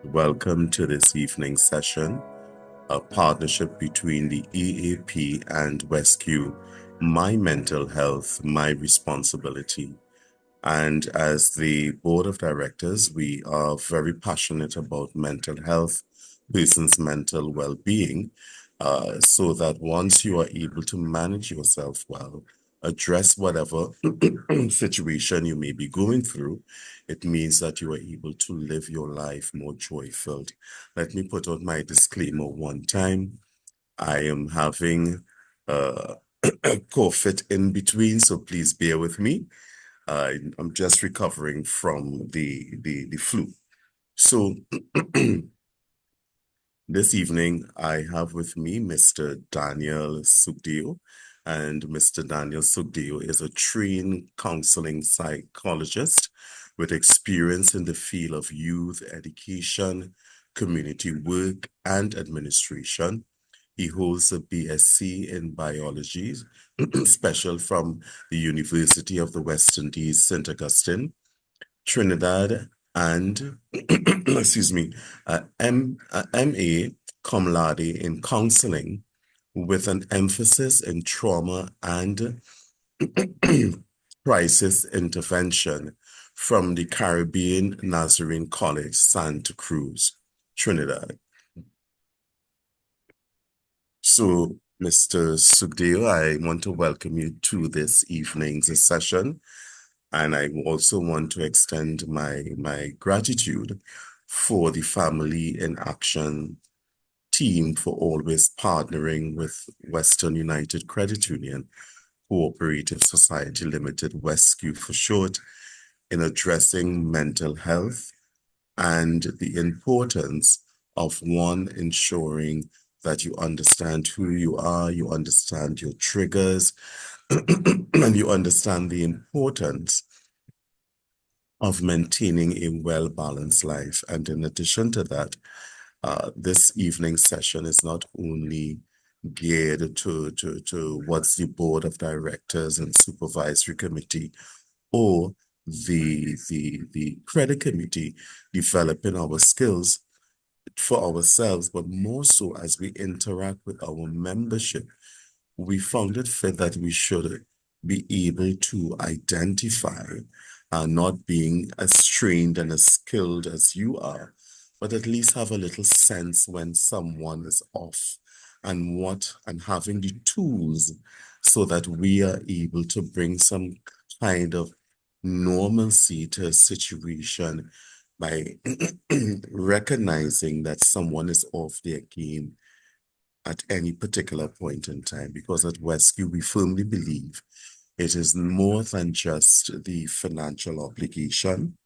Welcome to this evening's session, a partnership between the EAP and WESCU, My Mental Health, My Responsibility. And as the board of directors, we are very passionate about mental health, person's mental well-being, so that once you are able to manage yourself well, address whatever situation you may be going through, it means that you are able to live your life more joy-filled. Let me put out my disclaimer one time. I am having a cough fit in between, so please bear with me. I'm just recovering from the flu. So this evening, I have with me Mr. Daniel Sugdeo, and Mr. Daniel Sugdeo is a trained counseling psychologist with experience in the field of youth education, community work, and administration. He holds a BSc in biology, special from the University of the West Indies, St. Augustine, Trinidad, and excuse me, MA cum laude in counseling with an emphasis in trauma and crisis intervention from the Caribbean Nazarene College, Santa Cruz, Trinidad. So, Mr. Sugdeo, I want to welcome you to this evening's session. And I also want to extend my gratitude for the Family in Action team for always partnering with Western United Credit Union, Cooperative Society Limited, WESCU for short, in addressing mental health and the importance of one ensuring that you understand who you are, you understand your triggers, and you understand the importance of maintaining a well-balanced life. And in addition to that, this evening session is not only geared to what's the board of directors and supervisory committee or the credit committee developing our skills for ourselves, but more so as we interact with our membership. We found it fit that we should be able to identify, not being as trained and as skilled as you are, but at least have a little sense when someone is off and having the tools so that we are able to bring some kind of normalcy to a situation by recognizing that someone is off their game at any particular point in time. Because at WESCU, we firmly believe it is more than just the financial obligation,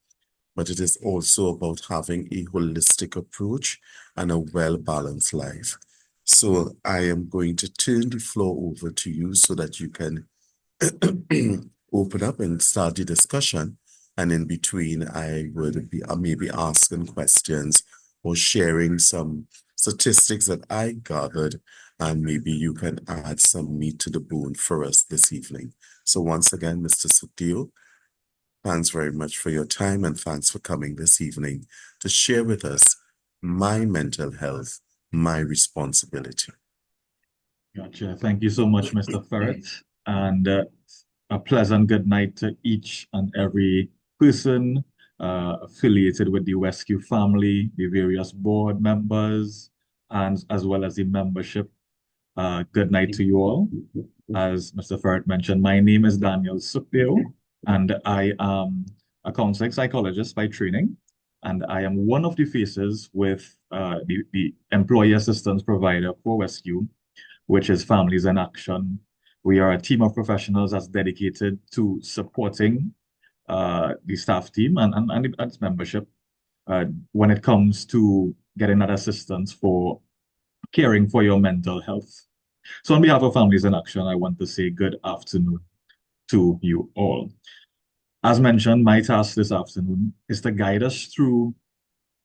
but it is also about having a holistic approach and a well-balanced life. So I am going to turn the floor over to you so that you can open up and start the discussion. And in between, I would be maybe asking questions or sharing some statistics that I gathered, and maybe you can add some meat to the bone for us this evening. So once again, Mr. Sukdeo, thanks very much for your time and thanks for coming this evening to share with us my mental health, my responsibility. Gotcha. Thank you so much, Mr. Ferret. And a pleasant good night to each and every person affiliated with the WESCU family, the various board members, and as well as the membership. Good night to you all. As Mr. Ferret mentioned, my name is Daniel Sukdeo, and I am a counseling psychologist by training. And I am one of the faces with the employee assistance provider for WESCU, which is Families in Action. We are a team of professionals that's dedicated to supporting the staff team and its membership when it comes to getting that assistance for caring for your mental health. So on behalf of Families in Action, I want to say good afternoon to you all. As mentioned, my task this afternoon is to guide us through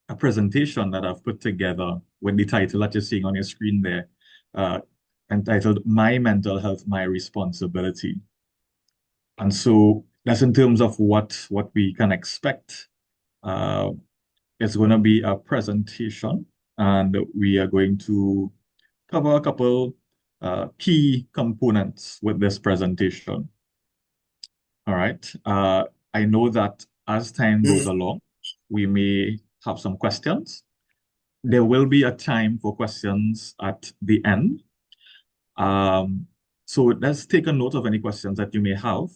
a presentation that I've put together with the title that you're seeing on your screen there, entitled My Mental Health, My Responsibility. And so that's in terms of what we can expect it's going to be a presentation, and we are going to cover a couple key components with this presentation. All right. I know that as time goes along, we may have some questions. There will be a time for questions at the end. So let's take a note of any questions that you may have,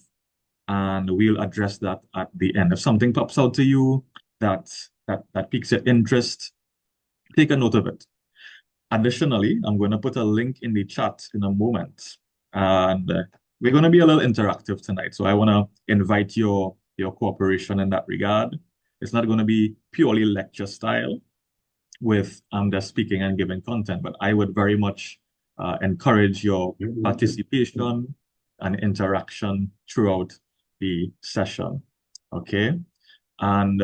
and we'll address that at the end. If something pops out to you that piques your interest, take a note of it. Additionally, I'm going to put a link in the chat in a moment, and we're going to be a little interactive tonight. So I want to invite your cooperation in that regard. It's not going to be purely lecture style with just speaking and giving content, but I would very much encourage your participation and interaction throughout the session. Okay, and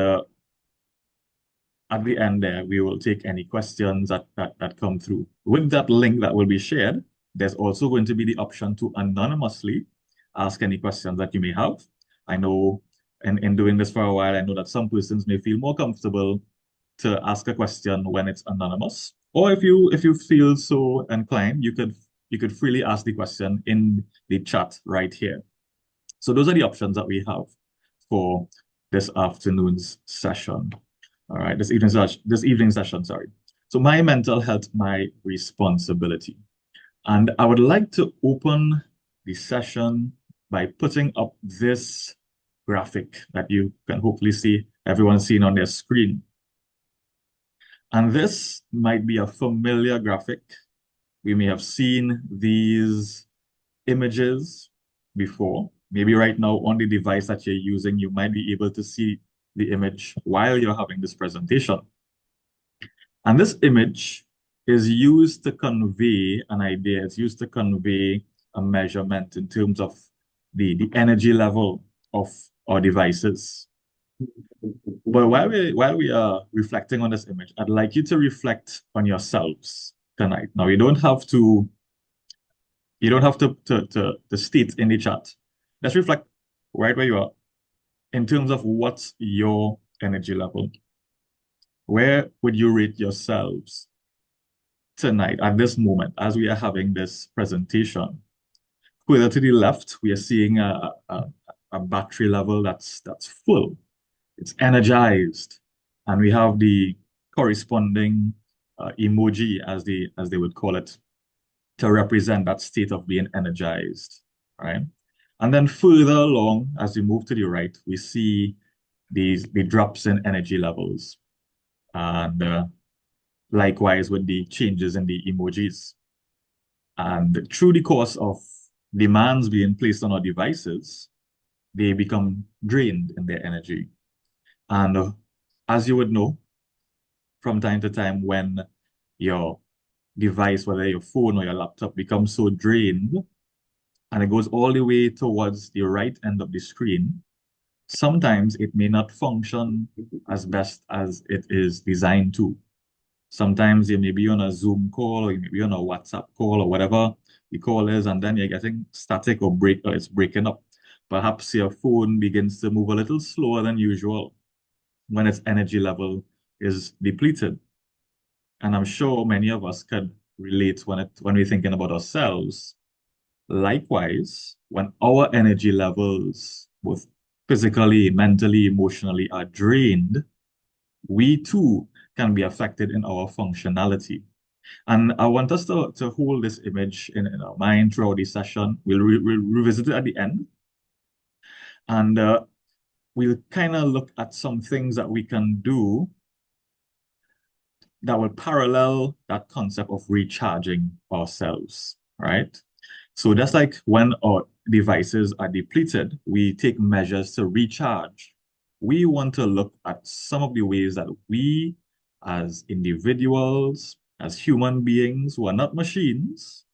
at the end there, we will take any questions that come through. With that link that will be shared, there's also going to be the option to anonymously ask any questions that you may have. I know in doing this for a while, I know that some persons may feel more comfortable to ask a question when it's anonymous. Or if you feel so inclined, you could freely ask the question in the chat right here. So those are the options that we have for this afternoon's session. All right, this evening session, sorry. So my mental health, my responsibility. And I would like to open the session by putting up this graphic that you can hopefully see everyone seeing on their screen. And this might be a familiar graphic. We may have seen these images before. Maybe right now on the device that you're using, you might be able to see the image while you're having this presentation. And this image is used to convey an idea. It's used to convey a measurement in terms of the energy level of our devices. But while we are reflecting on this image, I'd like you to reflect on yourselves tonight. Now, you don't have to state in the chat. Let's reflect right where you are in terms of what's your energy level. Where would you rate yourselves tonight at this moment as we are having this presentation? Further to the left, we are seeing a battery level that's full. It's energized, and we have the corresponding emoji, as they would call it, to represent that state of being energized, right? And then further along, as we move to the right, we see the drops in energy levels, and likewise with the changes in the emojis. And through the course of demands being placed on our devices, they become drained in their energy. And as you would know, from time to time, when your device, whether your phone or your laptop, becomes so drained and it goes all the way towards the right end of the screen, sometimes it may not function as best as it is designed to. Sometimes you may be on a Zoom call, or you may be on a WhatsApp call, or whatever the call is, and then you're getting static or it's breaking up. Perhaps your phone begins to move a little slower than usual when its energy level is depleted. And I'm sure many of us could relate when we're thinking about ourselves. Likewise, when our energy levels, both physically, mentally, emotionally, are drained, we too can be affected in our functionality. And I want us to hold this image in our mind throughout the session. We'll revisit it at the end. And we'll kind of look at some things that we can do that will parallel that concept of recharging ourselves, right? So just like when our devices are depleted, we take measures to recharge. We want to look at some of the ways that we, as individuals, as human beings who are not machines,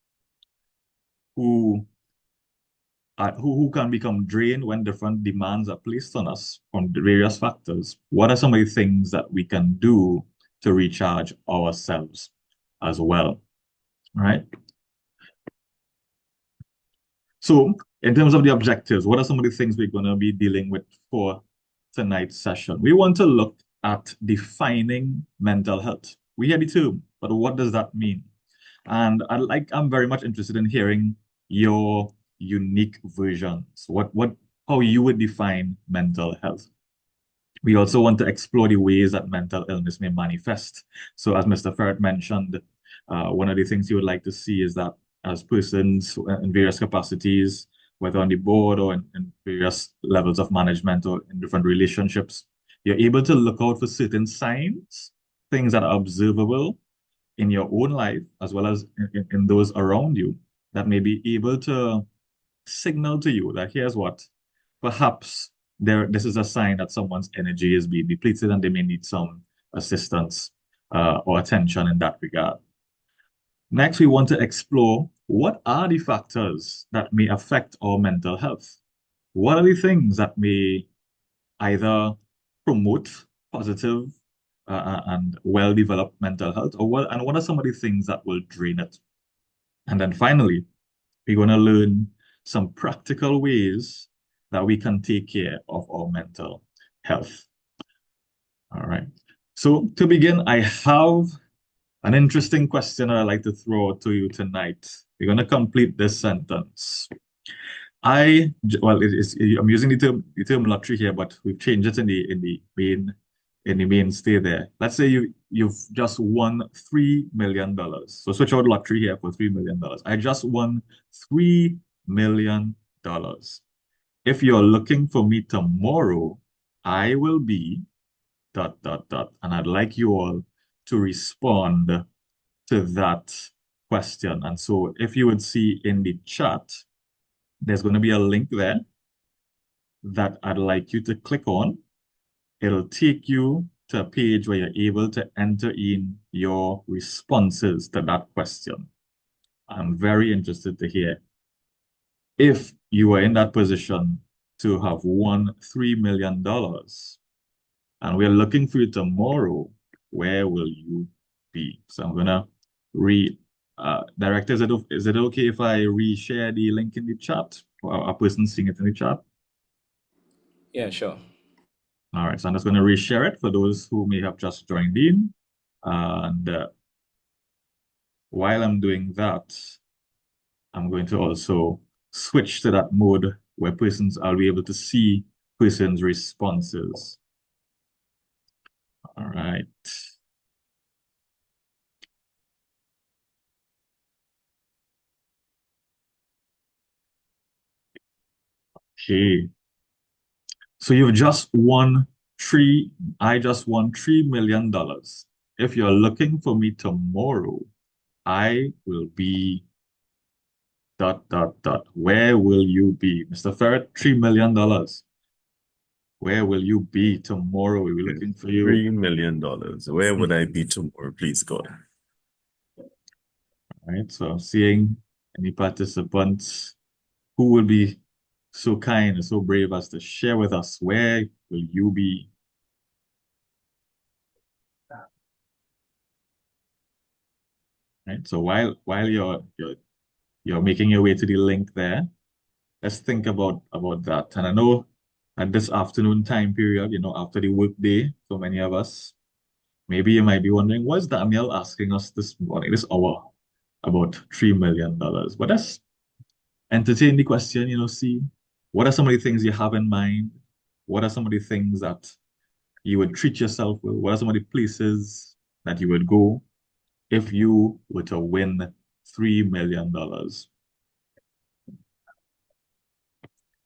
who can become drained when different demands are placed on us from the various factors. What are some of the things that we can do to recharge ourselves as well, right? So in terms of the objectives, what are some of the things we're going to be dealing with for tonight's session? We want to look at defining mental health. We hear the term, but what does that mean? And I'm very much interested in hearing your unique versions. How you would define mental health. We also want to explore the ways that mental illness may manifest. So, as Mr. Ferret mentioned, one of the things you would like to see is that as persons in various capacities, whether on the board or in various levels of management or in different relationships, you're able to look out for certain signs, things that are observable in your own life as well as in those around you that may be able to signal to you that here's what perhaps this is a sign that someone's energy is being depleted and they may need some assistance or attention in that regard. Next, we want to explore what are the factors that may affect our mental health. What are the things that may either promote positive and well-developed mental health, and what are some of the things that will drain it? And then finally, we're going to learn some practical ways that we can take care of our mental health. All right. So to begin, I have an interesting question I'd like to throw to you tonight. We're going to complete this sentence. Well, I'm using the term lottery here, but we've changed it in the mainstay there. Let's say you've just won $3 million. So switch out lottery here for $3 million. I just won $3 million. If you're looking for me tomorrow, I will be ... And I'd like you all to respond to that question. And so if you would see in the chat, there's going to be a link there that I'd like you to click on. It'll take you to a page where you're able to enter in your responses to that question. I'm very interested to hear if you were in that position to have won $3 million and we're looking for you tomorrow, where will you be? So I'm gonna Director, is it okay if I reshare the link in the chat or a person seeing it in the chat? Yeah, sure. All right, so I'm just going to reshare it for those who may have just joined in. And while I'm doing that, I'm going to also switch to that mode where I'll be able to see persons' responses. All right. Okay. So you've just won I just won $3 million. If you're looking for me tomorrow, I will be ... Where will you be? Mr. Ferret, $3 million. Where will you be tomorrow? We'll be looking for you. $3 million. Where would I be tomorrow? Please go. All right, so I'm seeing any participants who will be so kind and so brave as to share with us, where will you be? Right, so while you're making your way to the link there, let's think about that. And I know at this afternoon time period, after the work day, for many of us, maybe you might be wondering, what's Daniel asking us this morning, this hour, about $3 million? But let's entertain the question, see what are some of the things you have in mind? What are some of the things that you would treat yourself with? What are some of the places that you would go if you were to win $3 million?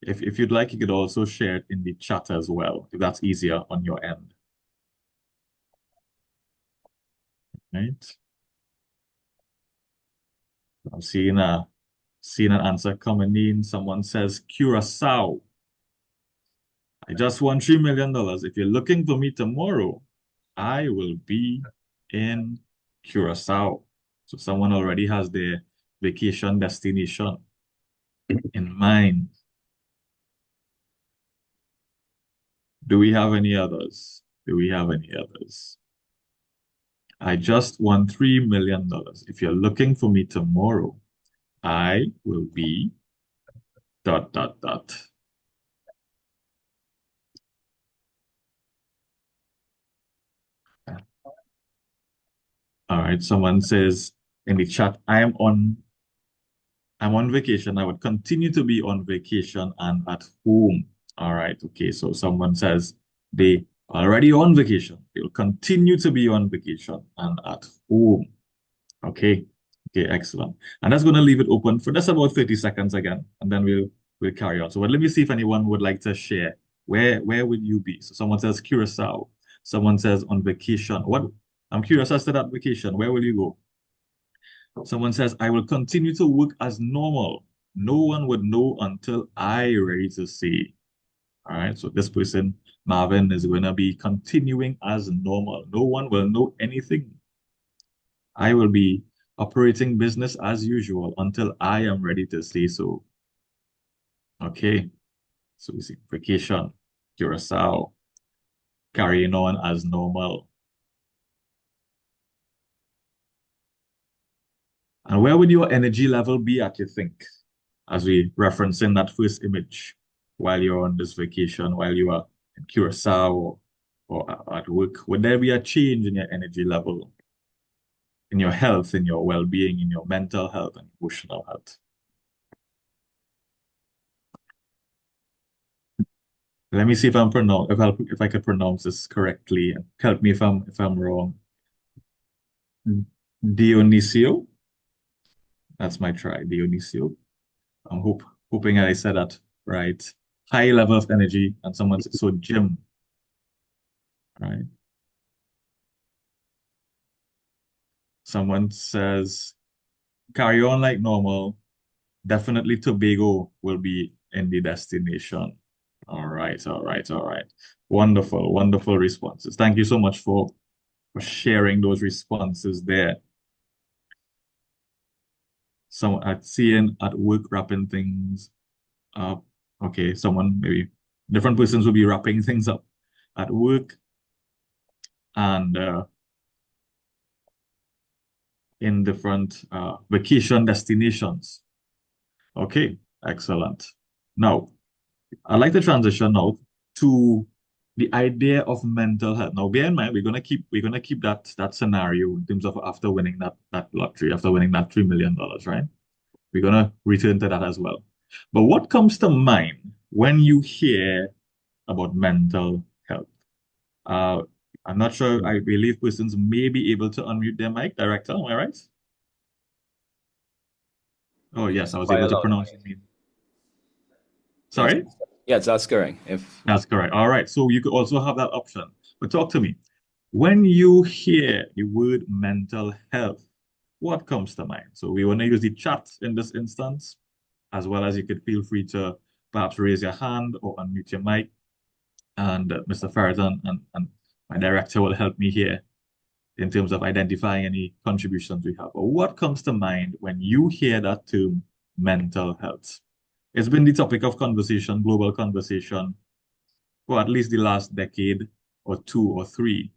If you'd like, you could also share it in the chat as well, if that's easier on your end. Right? I'm seeing an answer coming in. Someone says Curacao. I just won $3 million. If you're looking for me tomorrow, I will be in Curacao. So someone already has their vacation destination in mind. Do we have any others? I just won $3 million. If you're looking for me tomorrow, I will be ... All right. Someone says in the chat, I'm on vacation. I would continue to be on vacation and at home. All right. Okay. So someone says they already on vacation. They'll continue to be on vacation and at home. Okay. Okay, excellent. And that's going to leave it open for just about 30 seconds again, and then we'll carry on. So let me see if anyone would like to share. Where would you be? So someone says Curacao. Someone says on vacation. What? I'm curious as to that vacation. Where will you go? Someone says, I will continue to work as normal. No one would know until I ready to say. All right. So this person, Marvin, is going to be continuing as normal. No one will know anything. I will be operating business as usual until I am ready to say so. Okay. So we see vacation, Curacao, carrying on as normal. And where would your energy level be at, you think, as we reference in that first image, while you're on this vacation, while you are in Curacao or at work? Would there be a change in your energy level, in your health, in your well-being, in your mental health and emotional health? Let me see if if I could pronounce this correctly. Help me if I'm wrong. Dionisio. That's my try, Dionisio. I'm hoping I said that right. High level of energy, and someone said, so Jim, right? Someone says, carry on like normal. Definitely Tobago will be in the destination. All right, all right, all right. Wonderful, wonderful responses. Thank you so much for sharing those responses there. Some at seeing at work wrapping things up. Okay, someone maybe different persons will be wrapping things up at work and in different vacation destinations. Okay, excellent. Now, I'd like to transition now to the idea of mental health. Now, bear in mind, we're gonna keep that scenario in terms of after winning that lottery, after winning that $3 million, right? We're gonna return to that as well. But what comes to mind when you hear about mental health? Uh, I'm not sure. I believe persons may be able to unmute their mic. Director, am I right? Oh, yes, Yes, I was quite able a to lot. pronounce your name. Yes, Sorry? yes, that's correct. If That's correct. All right. So you could also have that option. But talk to me. When you hear the word mental health, what comes to mind? So we want to use the chat in this instance, as well as you could feel free to perhaps raise your hand or unmute your mic. And Mr. Ferreton and my director will help me here in terms of identifying any contributions we have. But what comes to mind when you hear that term mental health? It's been the topic of conversation, global conversation, for at least the last decade or two or three.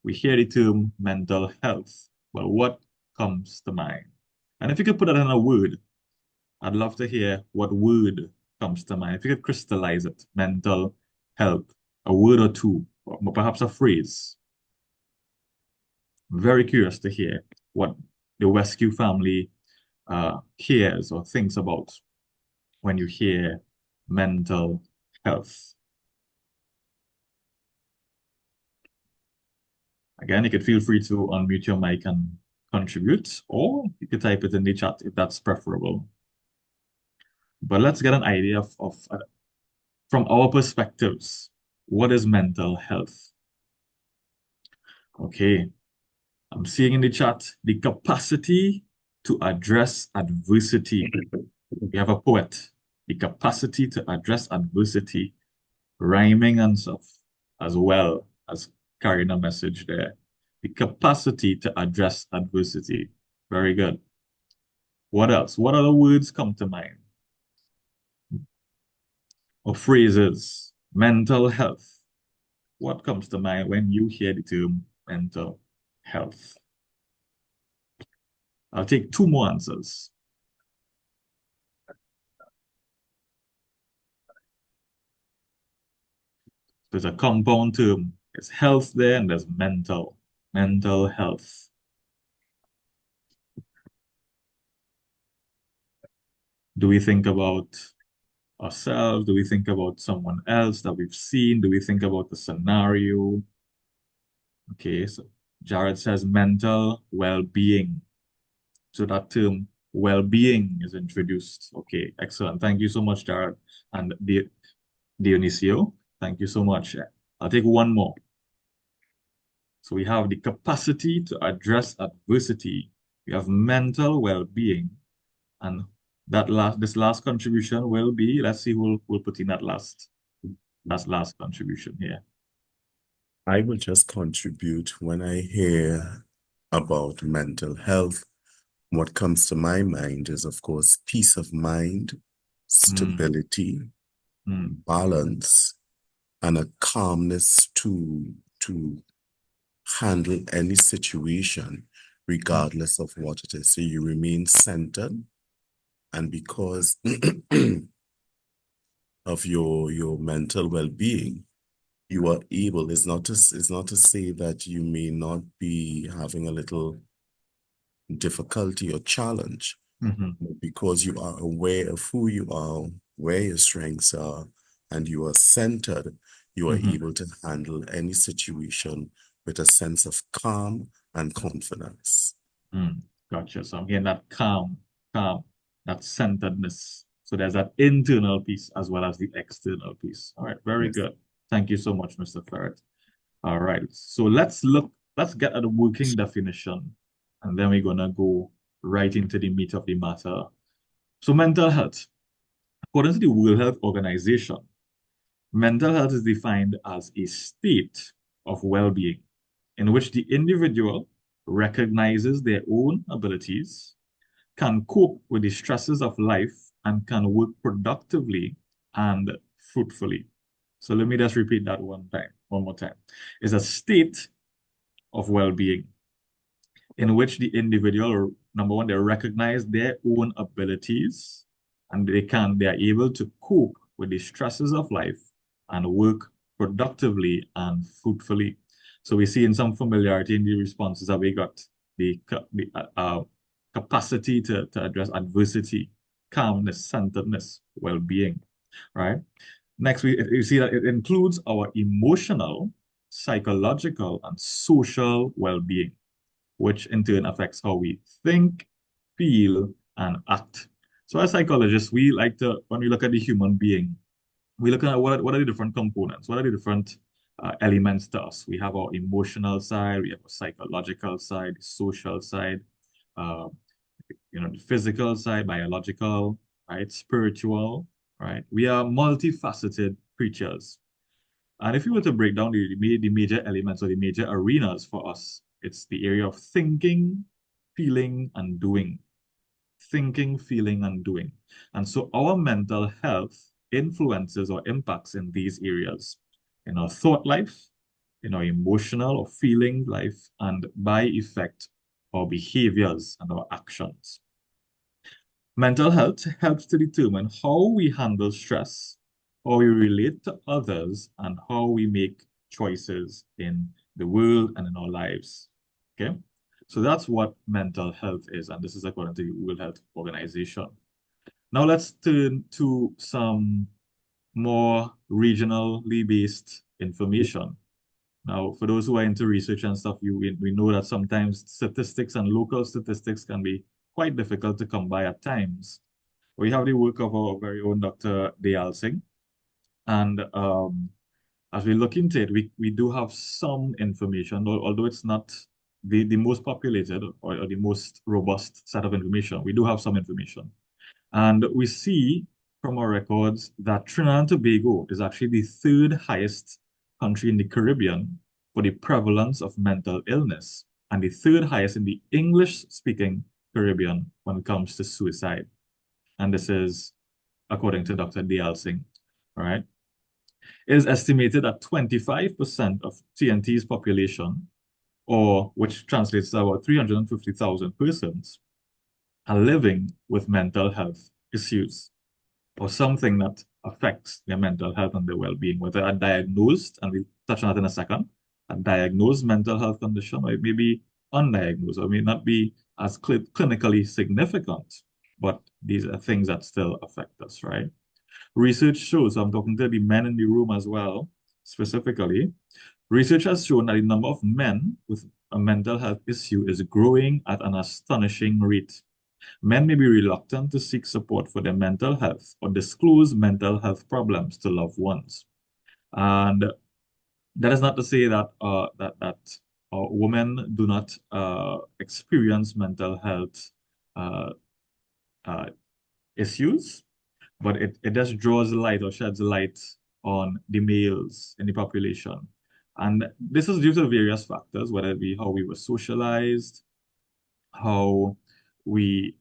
We hear the term mental health. Well, what comes to mind? And if you could put that in a word, I'd love to hear what word comes to mind. If you could crystallize it, mental health, a word or two, or perhaps a phrase. Very curious to hear what the Westview family hears or thinks about when you hear mental health. Again, you could feel free to unmute your mic and contribute, or you could type it in the chat if that's preferable. But let's get an idea of from our perspectives, what is mental health? Okay, I'm seeing in the chat the capacity to address adversity. We have a poet, the capacity to address adversity, rhyming and stuff, as well as carrying a message there. The capacity to address adversity. Very good. What else? What other words come to mind? Or phrases? Mental health. What comes to mind when you hear the term mental health? I'll take two more answers. There's a compound term. There's health there and there's mental. mental health. Do we think about ourselves? Do we think about someone else that we've seen? Do we think about the scenario? Okay, so Jared says mental well-being. So that term well-being is introduced. Okay, excellent. Thank you so much, Jared. And Dionisio, thank you so much. I'll take one more. So we have the capacity to address adversity. We have mental well-being. And this last contribution will be, let's see who will put in that last contribution here. I will just contribute when I hear about mental health. What comes to my mind is, of course, peace of mind, stability, balance, and a calmness to handle any situation, regardless of what it is. So you remain centered, and because of your mental well-being, you are able, it's not to say that you may not be having a little difficulty or challenge, but because you are aware of who you are, where your strengths are, and you are centered, you are able to handle any situation with a sense of calm and confidence. Gotcha. So I'm getting that calm, that centeredness. So there's that internal piece as well as the external piece. All right, very Yes. good. Thank you so much, Mr. Ferret. All right, so let's get at the working definition, and then we're gonna go right into the meat of the matter. So mental health. According to the World Health Organization, mental health is defined as a state of well-being in which the individual recognizes their own abilities, can cope with the stresses of life, and can work productively and fruitfully. So let me just repeat that one more time. It's a state of well-being in which the individual, number one, they recognize their own abilities and they are able to cope with the stresses of life and work productively and fruitfully. So we see in some familiarity in the responses that we got the capacity to address adversity, calmness, centeredness, well-being, right? Next, we see that it includes our emotional, psychological, and social well-being, which in turn affects how we think, feel, and act. So as psychologists, we like to, when we look at the human being, we look at what are the different components, what are the different elements to us. We have our emotional side, we have a psychological side, the social side, the physical side, biological, right, spiritual, right? We are multifaceted creatures. And if you were to break down the major elements or the major arenas for us, it's the area of thinking, feeling, and doing. Thinking, feeling, and doing. And so our mental health influences or impacts in these areas, in our thought life, in our emotional or feeling life, and by effect, our behaviors and our actions. Mental health helps to determine how we handle stress, how we relate to others, and how we make choices in the world and in our lives. Okay? So that's what mental health is, and this is according to the World Health Organization. Now let's turn to some more regionally based information. Now, for those who are into research and stuff, we know that sometimes statistics and local statistics can be quite difficult to come by at times. We have the work of our very own Dr. Dayal Singh. And as we look into it, we do have some information, although it's not the most populated or the most robust set of information. We do have some information. And we see from our records that Trinidad and Tobago is actually the third highest country in the Caribbean for the prevalence of mental illness, and the third highest in the English-speaking Caribbean when it comes to suicide. And this is according to Dr. Dayal Singh, right? It is estimated that 25% of TNT's population, or which translates to about 350,000 persons, are living with mental health issues or something that affects their mental health and their well-being, whether are diagnosed, and we'll touch on that in a second, a diagnosed mental health condition, or it may be undiagnosed, or it may not be as clinically significant, but these are things that still affect us, right? Research shows, so I'm talking to the men in the room as well, specifically. Research has shown that the number of men with a mental health issue is growing at an astonishing rate. Men may be reluctant to seek support for their mental health or disclose mental health problems to loved ones. And that is not to say that women do not experience mental health uh, uh, issues, but it just draws light or sheds light on the males in the population. And this is due to various factors, whether it be how we were socialized, how we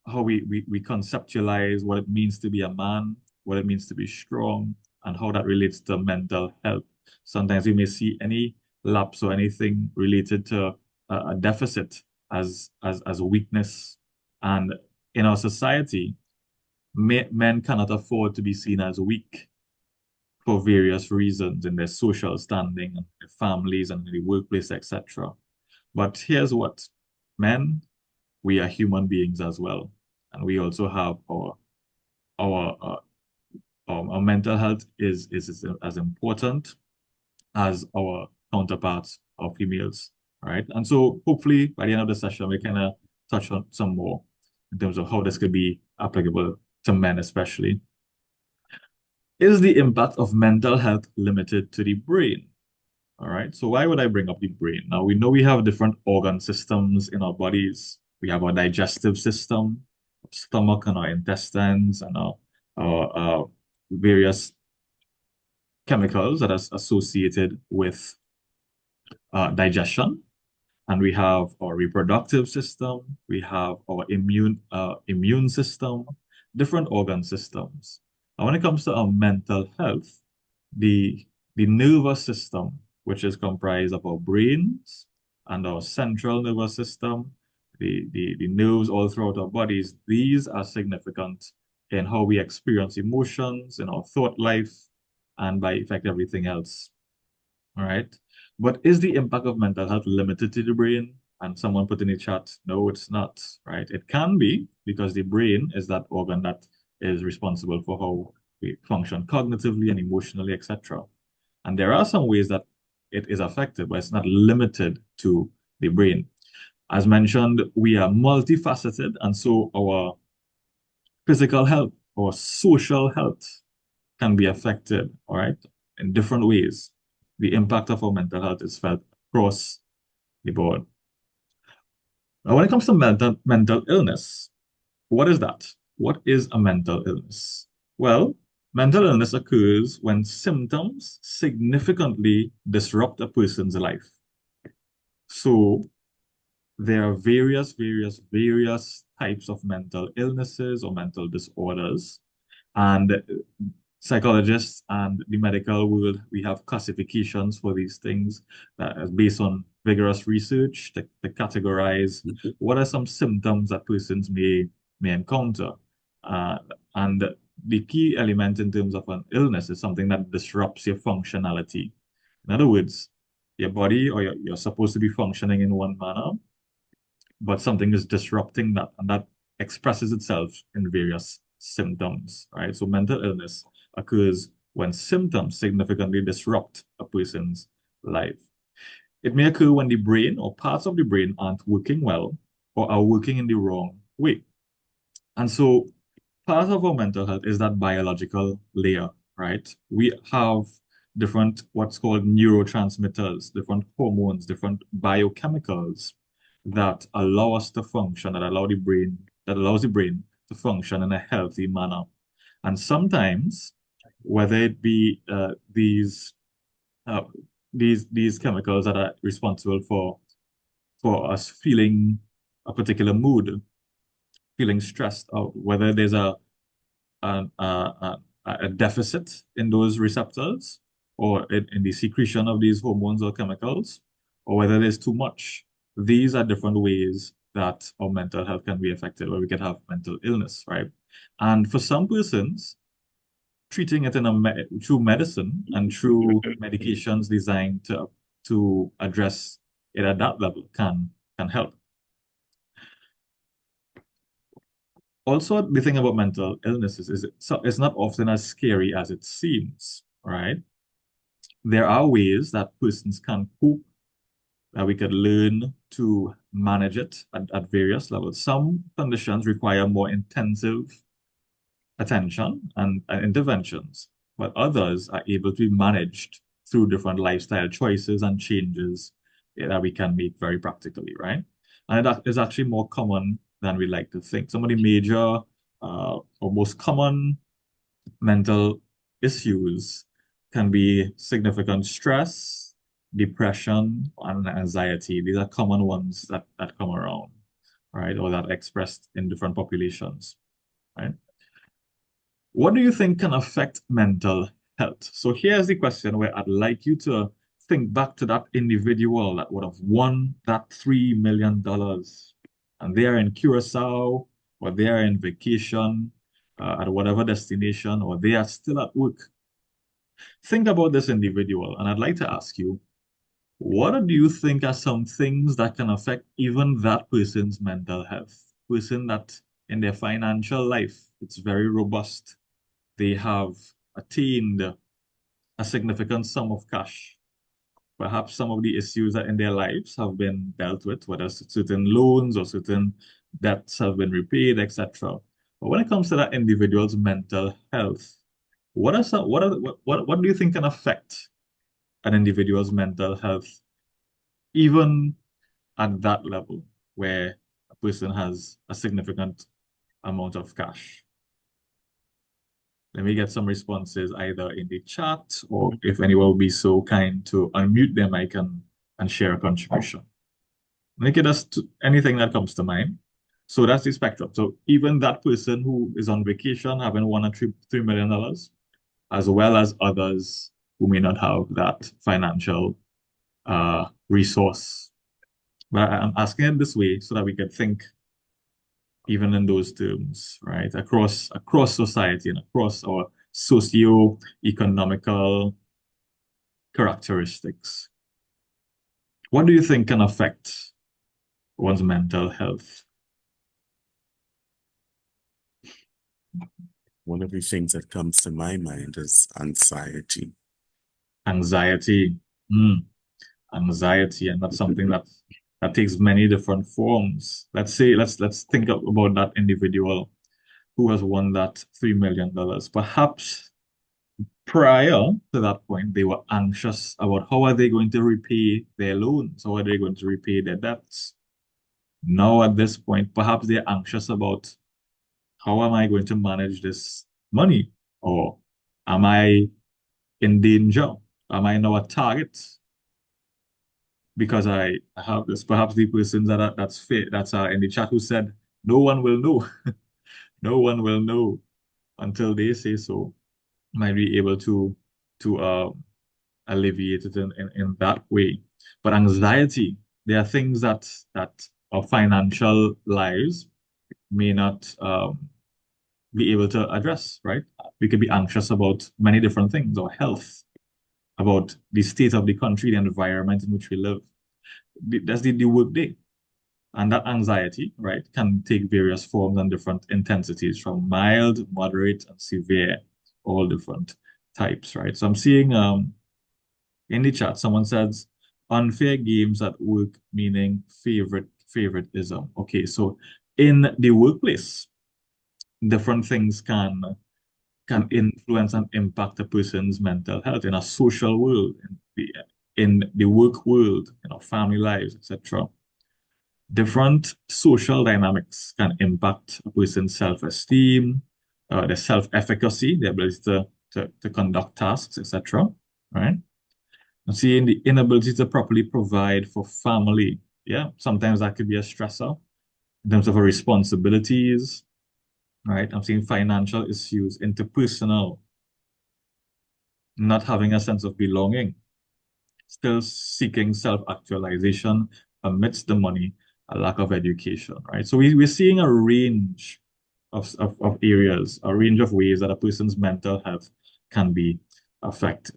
we conceptualize what it means to be a man, what it means to be strong, and how that relates to mental health. Sometimes we may see any lapse or anything related to a deficit as a weakness. And in our society, men cannot afford to be seen as weak for various reasons in their social standing, and their families, and the workplace, etc. But here's what, men, we are human beings as well, and we also have our our mental health is as important as our counterparts of females, right? And so hopefully by the end of the session we kind of touch on some more in terms of how this could be applicable to men especially. Is the impact of mental health limited to the brain? All right, so why would I bring up the brain? Now, we know we have different organ systems in our bodies. We have our digestive system, stomach and our intestines, and our various chemicals that are associated with digestion. And we have our reproductive system, we have our immune system, different organ systems. And when it comes to our mental health, the nervous system, which is comprised of our brains and our central nervous system, the nerves all throughout our bodies, these are significant in how we experience emotions, in our thought life, and by effect everything else. All right. But is the impact of mental health limited to the brain? And someone put in the chat, no, it's not, right? It can be, because the brain is that organ that is responsible for how we function cognitively and emotionally, etc. And there are some ways that it is affected, but it's not limited to the brain. As mentioned, we are multifaceted, and so our physical health, our social health can be affected, all right, in different ways. The impact of our mental health is felt across the board. Now, when it comes to mental illness, what is that? What is a mental illness? Well, mental illness occurs when symptoms significantly disrupt a person's life. So there are various types of mental illnesses or mental disorders. And psychologists and the medical world, we have classifications for these things that is based on vigorous research to categorize what are some symptoms that persons may encounter. And the key element in terms of an illness is something that disrupts your functionality. In other words, your body, or you're supposed to be functioning in one manner, but something is disrupting that, and that expresses itself in various symptoms, right? So mental illness occurs when symptoms significantly disrupt a person's life. It may occur when the brain or parts of the brain aren't working well or are working in the wrong way. And so part of our mental health is that biological layer, right? We have different what's called neurotransmitters, different hormones, different biochemicals that allow us to function, that allows the brain to function in a healthy manner. And sometimes, whether it be these chemicals that are responsible for us feeling a particular mood, feeling stressed, or whether there's a deficit in those receptors or in the secretion of these hormones or chemicals, or whether there's too much. These are different ways that our mental health can be affected, where we can have mental illness, right? And for some persons, treating it through medicine and through medications designed to to address it at that level can help. Also, the thing about mental illnesses is it's not often as scary as it seems, right? There are ways that persons can cope, that we could learn to manage it at various levels. Some conditions require more intensive attention and interventions, but others are able to be managed through different lifestyle choices and changes that we can make very practically, right? And that is actually more common than we like to think. Some of the major or most common mental issues can be significant stress, depression, and anxiety. These are common ones that come around, right? Or that are expressed in different populations, right? What do you think can affect mental health? So here's the question where I'd like you to think back to that individual that would have won that $3 million. And they are in Curacao, or they are in vacation at whatever destination, or they are still at work. Think about this individual, and I'd like to ask you, what do you think are some things that can affect even that person's mental health? Person that in their financial life, it's very robust. They have attained a significant sum of cash. Perhaps some of the issues that in their lives have been dealt with, whether certain loans or certain debts have been repaid, etc. But when it comes to that individual's mental health, what do you think can affect an individual's mental health, even at that level where a person has a significant amount of cash? Let me get some responses either in the chat, or if anyone will be so kind to unmute them, I can and share a contribution. Make it as anything that comes to mind. So that's the spectrum. So even that person who is on vacation having won $3 million, as well as others who may not have that financial resource. But I'm asking it this way so that we can think even in those terms, right? Across society and across our socio-economical characteristics. What do you think can affect one's mental health? One of the things that comes to my mind is anxiety. Anxiety. Anxiety, and that's something that takes many different forms. Let's think about that individual who has won that $3 million. Perhaps prior to that point, they were anxious about how are they going to repay their loans, how are they going to repay their debts. Now at this point, perhaps they're anxious about how am I going to manage this money, or am I in danger? Am I now a target? Because I have this, perhaps the person that's in the chat who said, no one will know. No one will know until they say so. Might be able to alleviate it in that way. But anxiety, there are things that our financial lives may not be able to address, right? We could be anxious about many different things, our health, about the state of the country, the environment in which we live. That's the work day. And that anxiety, right, can take various forms and different intensities, from mild, moderate, and severe, all different types, right? So I'm seeing in the chat, someone says, unfair games at work, meaning favoritism. Okay, so in the workplace, different things can influence and impact a person's mental health in a social world, in the work world, family lives, etc. Different social dynamics can impact a person's self-esteem, their self-efficacy, their ability to conduct tasks, etc. Right? I'm seeing the inability to properly provide for family. Yeah, sometimes that could be a stressor in terms of our responsibilities. Right? I'm seeing financial issues, interpersonal, not having a sense of belonging, still seeking self-actualization amidst the money, a lack of education, right? So we're seeing a range of areas, a range of ways that a person's mental health can be affected.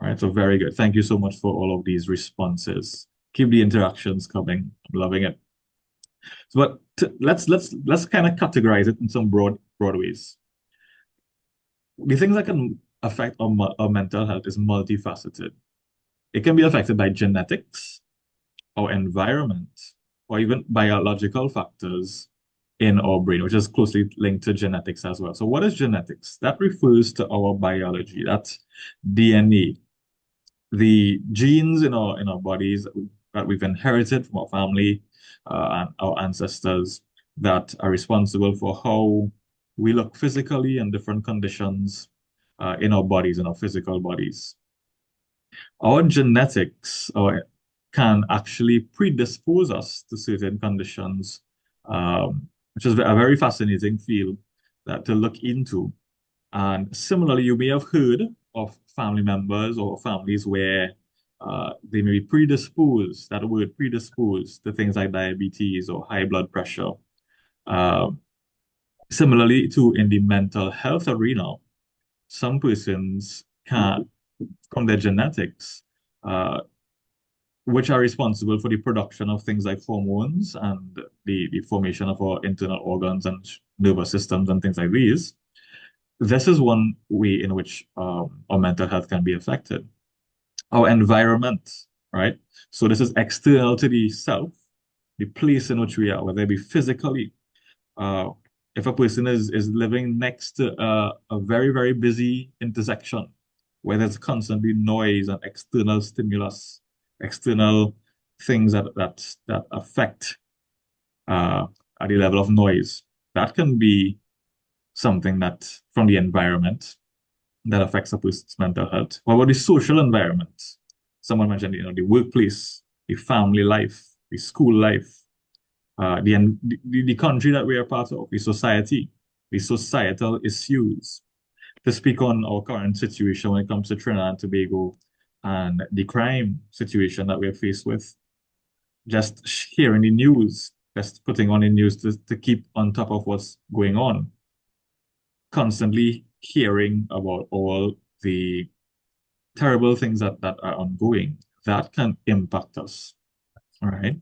All right, so very good. Thank you so much for all of these responses. Keep the interactions coming. I'm loving it. So, but let's kind of categorize it in some broad ways. The things that can affect our mental health is multifaceted. It can be affected by genetics, or environment, or even biological factors in our brain, which is closely linked to genetics as well. So, what is genetics? That refers to our biology. That's DNA, the genes in our bodies that we've inherited from our family and our ancestors that are responsible for how we look physically in different conditions in our bodies, in our physical bodies. Our genetics can actually predispose us to certain conditions, which is a very fascinating field to look into. And similarly, you may have heard of family members or families where they may be predisposed, that word predisposed, to things like diabetes or high blood pressure. Similarly, too, in the mental health arena, some persons can, from their genetics, uh, which are responsible for the production of things like hormones and the formation of our internal organs and nervous systems and things like these. This is one way in which our mental health can be affected. Our environment, right? So this is external to the self, the place in which we are, whether it be physically. Uh, if a person is living next to a very, very busy intersection where there's constantly noise and external stimulus, external things that affect at the level of noise, that can be something that from the environment that affects a person's mental health. What about the social environment? Someone mentioned, the workplace, the family life, the school life, the country that we are part of, the society, the societal issues. To speak on our current situation when it comes to Trinidad and Tobago and the crime situation that we're faced with, just hearing the news, just putting on the news to keep on top of what's going on, constantly hearing about all the terrible things that are ongoing, that can impact us. All right.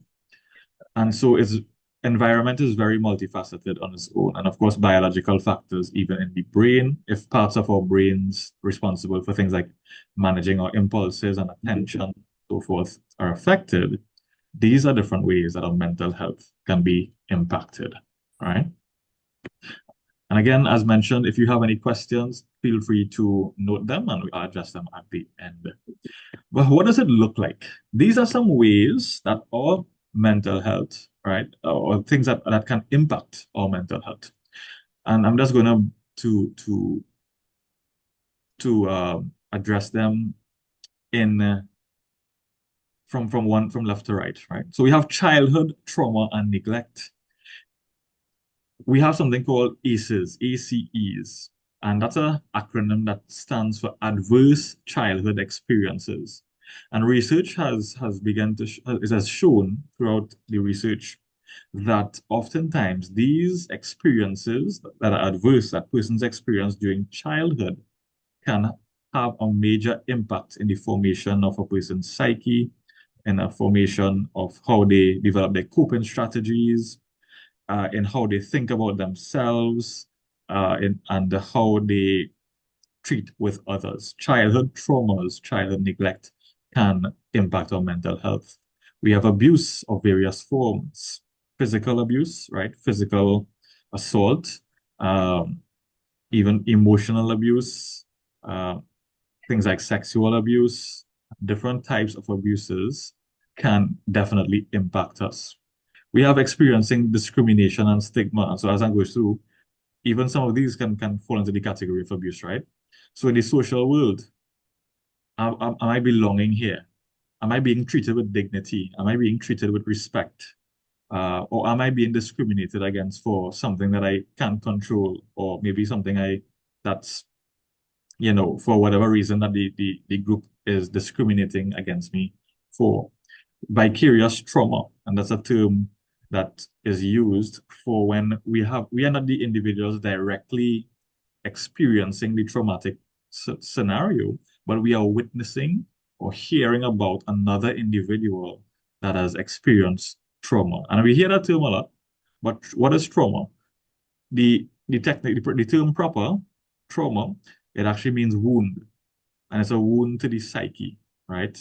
And so its environment is very multifaceted on its own. And of course, biological factors, even in the brain, if parts of our brains responsible for things like managing our impulses and attention, so forth, are affected, these are different ways that our mental health can be impacted. All right. And again, as mentioned, if you have any questions, feel free to note them and we'll address them at the end. But what does it look like? These are some ways that our mental health, right, or things that can impact our mental health. And I'm just going to address them in from left to right, right? So we have childhood trauma and neglect. We have something called ACEs, ACEs, and that's an acronym that stands for Adverse Childhood Experiences. And research has begun to it has shown throughout the research that oftentimes these experiences that are adverse that persons experience during childhood can have a major impact in the formation of a person's psyche, in the formation of how they develop their coping strategies, in how they think about themselves, and how they treat with others. Childhood traumas, childhood neglect can impact our mental health. We have abuse of various forms, physical abuse, right? Physical assault, even emotional abuse, things like sexual abuse, different types of abuses can definitely impact us. We have experiencing discrimination and stigma. And so as I go through, even some of these can fall into the category of abuse, right? So in the social world, am I belonging here? Am I being treated with dignity? Am I being treated with respect? Or am I being discriminated against for something that I can't control, or maybe something that's, for whatever reason that the group is discriminating against me for? Vicarious trauma, and that's a term that is used for when we are not the individuals directly experiencing the traumatic scenario, but we are witnessing or hearing about another individual that has experienced trauma. And we hear that term a lot, but what is trauma? The term proper, trauma, it actually means wound, and it's a wound to the psyche, right?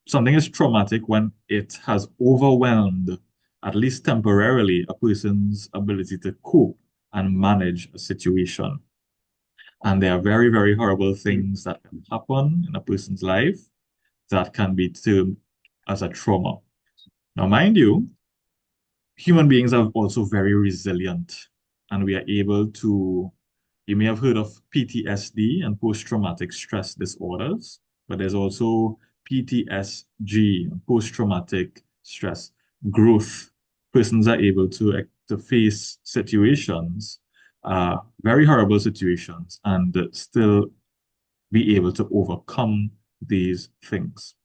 Something is traumatic when it has overwhelmed, at least temporarily, a person's ability to cope and manage a situation. And there are very, very horrible things that can happen in a person's life that can be termed as a trauma. Now, mind you, human beings are also very resilient, and we are able to, you may have heard of PTSD and post-traumatic stress disorders, but there's also PTSG, post-traumatic stress growth. Persons are able to face situations, very horrible situations, and still be able to overcome these things.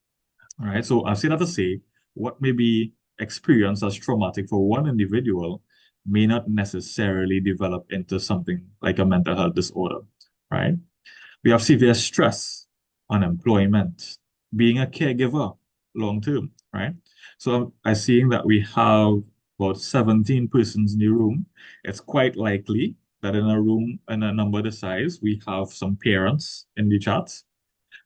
All right. So I've said that to say what may be experienced as traumatic for one individual may not necessarily develop into something like a mental health disorder, right? We have severe stress, unemployment, being a caregiver long term, right? So I'm seeing that we have about 17 persons in the room. It's quite likely that in a room in a number this size, we have some parents in the chat,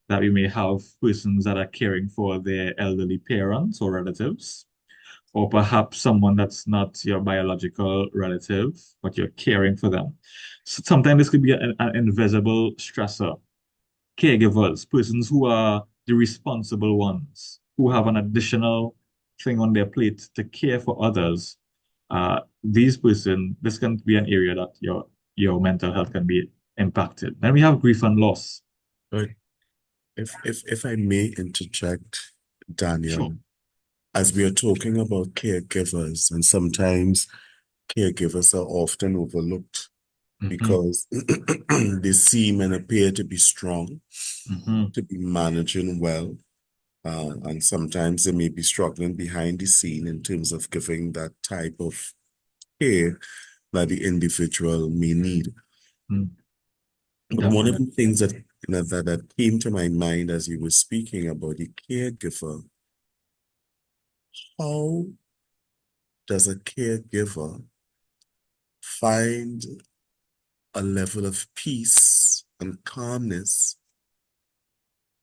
that we may have persons that are caring for their elderly parents or relatives, or perhaps someone that's not your biological relative, but you're caring for them. So sometimes this could be an invisible stressor. Caregivers, persons who are the responsible ones, who have an additional thing on their plate to care for others. This can be an area that your mental health can be impacted. Then we have grief and loss. But if I may interject, Sure. Daniel, as we are talking about caregivers, and sometimes caregivers are often overlooked because they seem and appear to be strong, to be managing well, and sometimes they may be struggling behind the scene in terms of giving that type of care that the individual may need. But one of the things that came to my mind as you were speaking about the caregiver, how does a caregiver find a level of peace and calmness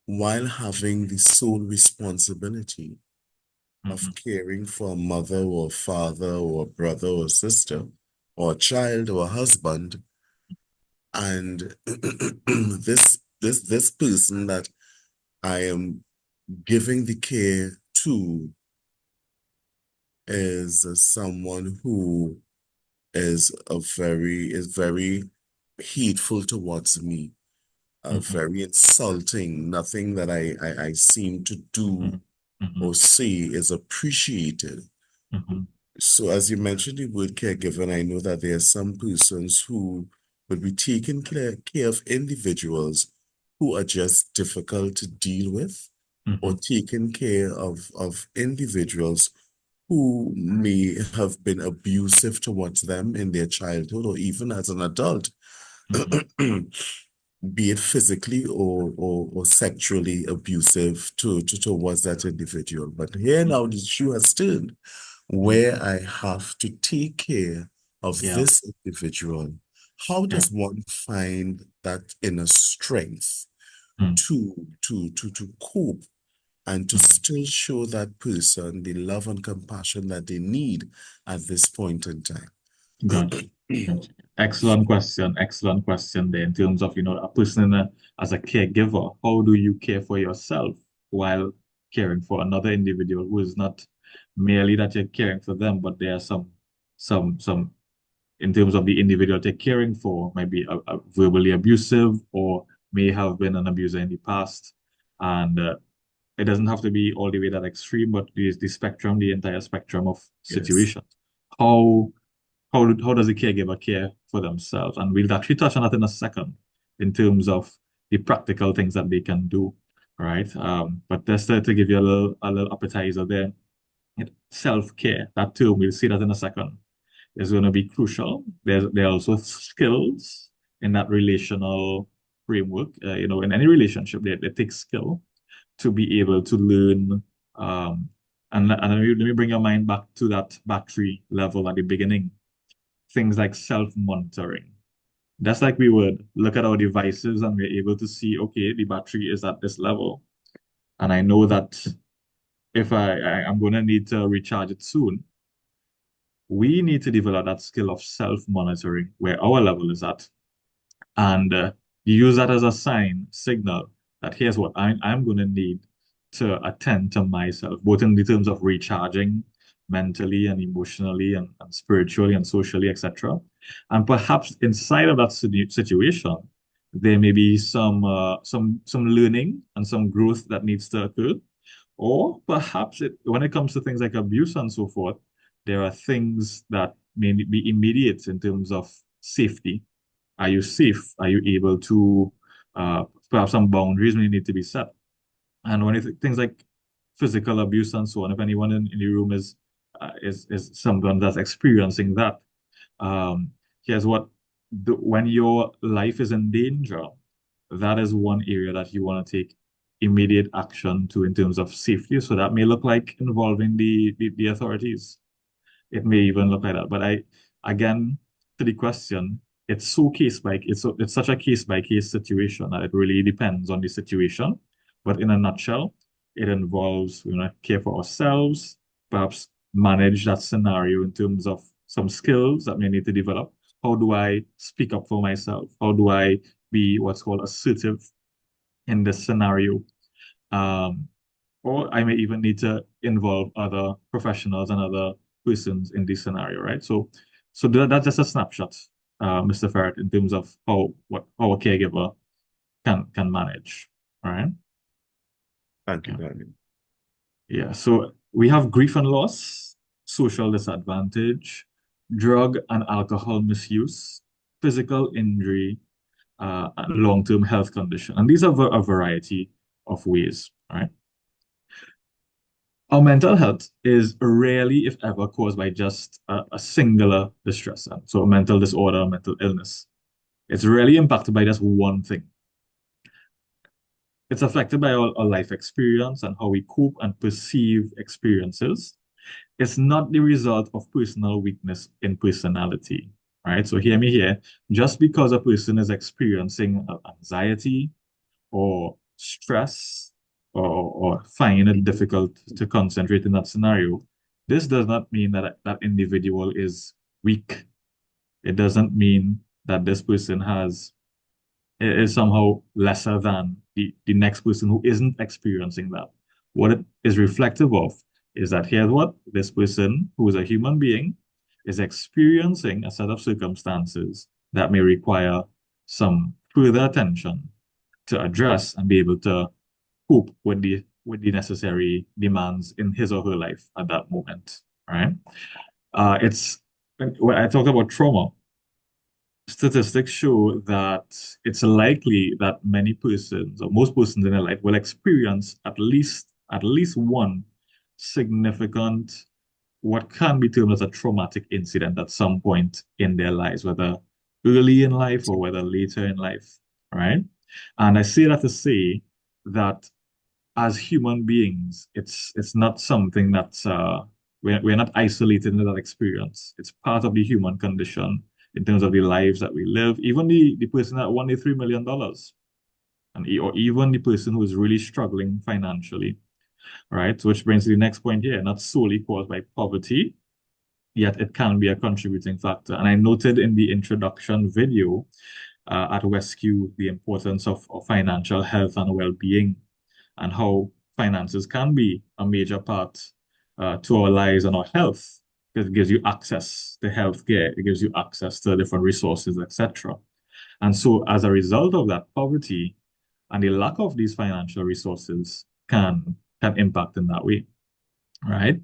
while having the sole responsibility of caring for a mother or father or a brother or sister or a child or a husband, and this person that I am giving the care to is someone who is very hateful towards me, very insulting. Nothing that I seem to do or say is appreciated. So as you mentioned the word caregiver, and I know that there are some persons who will be taking care of individuals who are just difficult to deal with, or taking care of individuals who may have been abusive towards them in their childhood or even as an adult, be it physically or sexually abusive towards that individual. But here now the shoe has turned, where I have to take care of this individual. How does one find that inner strength to cope and to still show that person the love and compassion that they need at this point in time? Gotcha. Excellent question. Excellent question there in terms of, a person as a caregiver, how do you care for yourself while caring for another individual who is not merely that you're caring for them, but there are some in terms of the individual they're caring for, might be verbally abusive or may have been an abuser in the past. And it doesn't have to be all the way that extreme, but there's the entire spectrum of situations. How does the caregiver care for themselves? And we'll actually touch on that in a second in terms of the practical things that they can do, right? But just to give you a little appetizer there, self-care, that term, we'll see that in a second, is going to be crucial. There are also skills in that relational framework. In any relationship, it takes skill to be able to learn. And let me bring your mind back to that battery level at the beginning. Things like self-monitoring. That's like we would look at our devices and we're able to see, okay, the battery is at this level. And I know that if I'm going to need to recharge it soon, we need to develop that skill of self-monitoring where our level is at. And use that as a signal that here's what I'm going to need to attend to myself, both in the terms of recharging mentally and emotionally and spiritually and socially, etc. And perhaps inside of that situation, there may be some learning and some growth that needs to occur. Or perhaps when it comes to things like abuse and so forth, there are things that may be immediate in terms of safety. Are you safe? Are you able to perhaps some boundaries may need to be set? And when things like physical abuse and so on, if anyone in the room is someone that's experiencing that, here's what when your life is in danger, that is one area that you want to take immediate action to in terms of safety. So that may look like involving the authorities. It may even look like that. But again, to the question, it's such a case by case situation that it really depends on the situation. But in a nutshell, it involves care for ourselves, perhaps manage that scenario in terms of some skills that may need to develop. How do I speak up for myself? How do I be what's called assertive in this scenario? Or I may even need to involve other professionals and other persons in this scenario, right? So that's just a snapshot, Mr. Ferret, in terms of what our caregiver can manage. All right. Thank you, Daniel. Yeah. So we have grief and loss, social disadvantage, drug and alcohol misuse, physical injury, and long-term health condition. And these are a variety of ways, right? Our mental health is rarely, if ever, caused by just a singular distress. So a mental disorder, mental illness. It's rarely impacted by just one thing. It's affected by our life experience and how we cope and perceive experiences. It's not the result of personal weakness in personality, right? So hear me here. Just because a person is experiencing anxiety or stress or find it difficult to concentrate in that scenario, this does not mean that that individual is weak. It doesn't mean that this person is somehow lesser than the next person who isn't experiencing that. What it is reflective of is that here's what this person, who is a human being, is experiencing a set of circumstances that may require some further attention to address and be able to cope with the necessary demands in his or her life at that moment. Right? It's when I talk about trauma, statistics show that it's likely that many persons or most persons in their life will experience at least one significant, what can be termed as a traumatic incident at some point in their lives, whether early in life or whether later in life, right? And I say that to say that as human beings, it's not something that's we're not isolated in that experience. It's part of the human condition in terms of the lives that we live. Even the person that won the $3 million, or even the person who is really struggling financially, right? So which brings to the next point here, not solely caused by poverty, yet it can be a contributing factor. And I noted in the introduction video at WestQ the importance of financial health and well-being, and how finances can be a major part to our lives and our health, because it gives you access to healthcare, it gives you access to different resources, etc. And so as a result of that, poverty and the lack of these financial resources can impact in that way, right?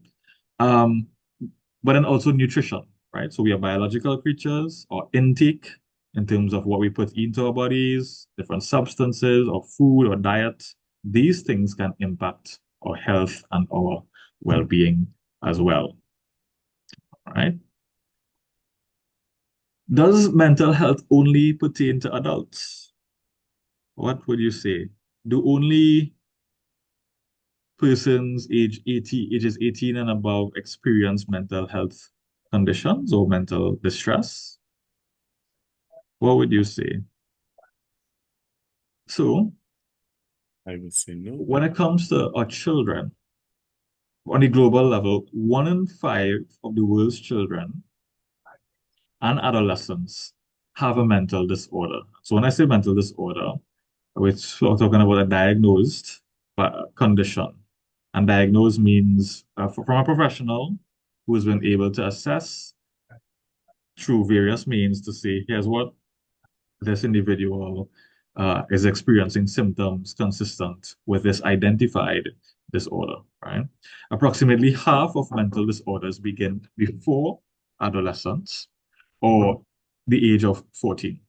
But then also nutrition, right? So we are biological creatures, or intake in terms of what we put into our bodies, different substances or food or diet. These things can impact our health and our well-being as well. All right. Does mental health only pertain to adults? what would you say? Do only persons ages 18 and above experience mental health conditions or mental distress? What would you say? So, I would say no. when it comes to our children, on a global level, 1 in 5 of the world's children and adolescents have a mental disorder. So when I say mental disorder, we're talking about a diagnosed condition. And diagnosed means from a professional who's been able to assess through various means to say, here's what this individual is experiencing symptoms consistent with this identified disorder, right? Approximately half of mental disorders begin before adolescence or the age of 14.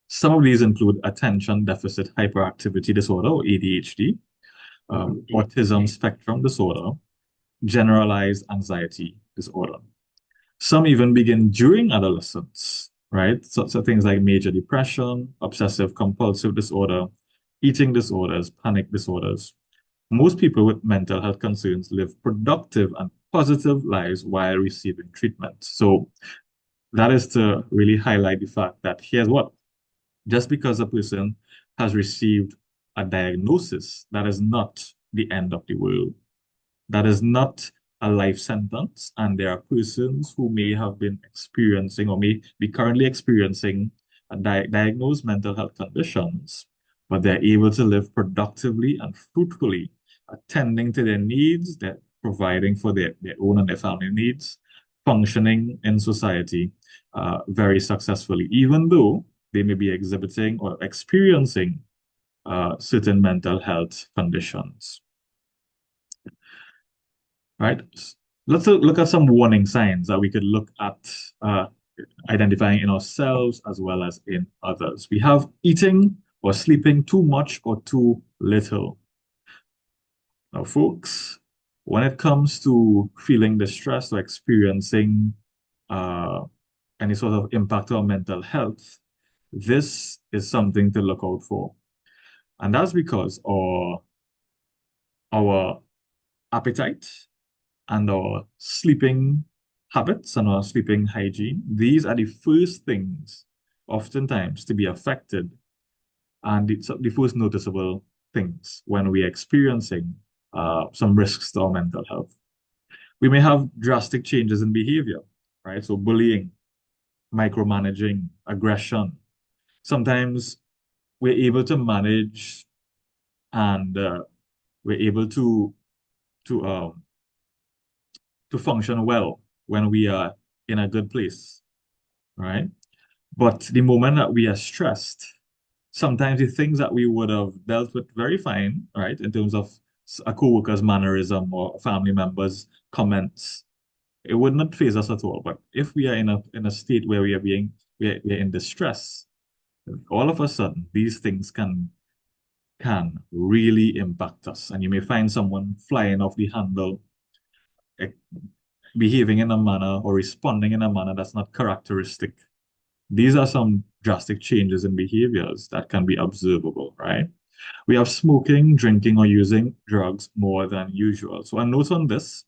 Some of these include attention deficit hyperactivity disorder or ADHD, autism spectrum disorder, generalized anxiety disorder. Some even begin during adolescence, right? So things like major depression, obsessive compulsive disorder, eating disorders, panic disorders. Most people with mental health concerns live productive and positive lives while receiving treatment. So that is to really highlight the fact that here's what, just because a person has received a diagnosis, that is not the end of the world. That is not a life sentence. And there are persons who may have been experiencing or may be currently experiencing a diagnosed mental health conditions, but they're able to live productively and fruitfully, attending to their needs, they're providing for their own and their family needs, functioning in society very successfully, even though they may be exhibiting or experiencing certain mental health conditions. Right? Let's look at some warning signs that we could look at identifying in ourselves as well as in others. We have eating or sleeping too much or too little. Now, folks, when it comes to feeling distressed or experiencing any sort of impact on mental health, this is something to look out for. And that's because our appetite and our sleeping habits and our sleeping hygiene, these are the first things oftentimes to be affected and the first noticeable things when we're experiencing some risks to our mental health. We may have drastic changes in behavior, right? So bullying, micromanaging, aggression. Sometimes we're able to manage and we're able to function well when we are in a good place, right? But the moment that we are stressed, sometimes the things that we would have dealt with very fine, right, in terms of a co-worker's mannerism or family members' comments, it would not faze us at all. But if we are in a state where we're in distress, all of a sudden these things can really impact us. And you may find someone flying off the handle, eh, behaving in a manner or responding in a manner that's not characteristic. These are some drastic changes in behaviors that can be observable, right? We have smoking, drinking, or using drugs more than usual. So a note on this,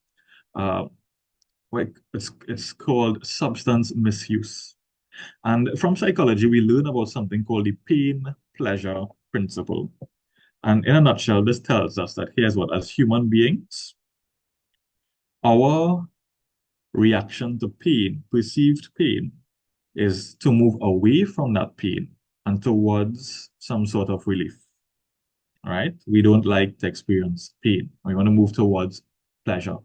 like it's called substance misuse. And from psychology, we learn about something called the pain-pleasure principle. And in a nutshell, this tells us that here's what, as human beings, our reaction to pain, perceived pain, is to move away from that pain and towards some sort of relief. All right? We don't like to experience pain. We want to move towards pleasure.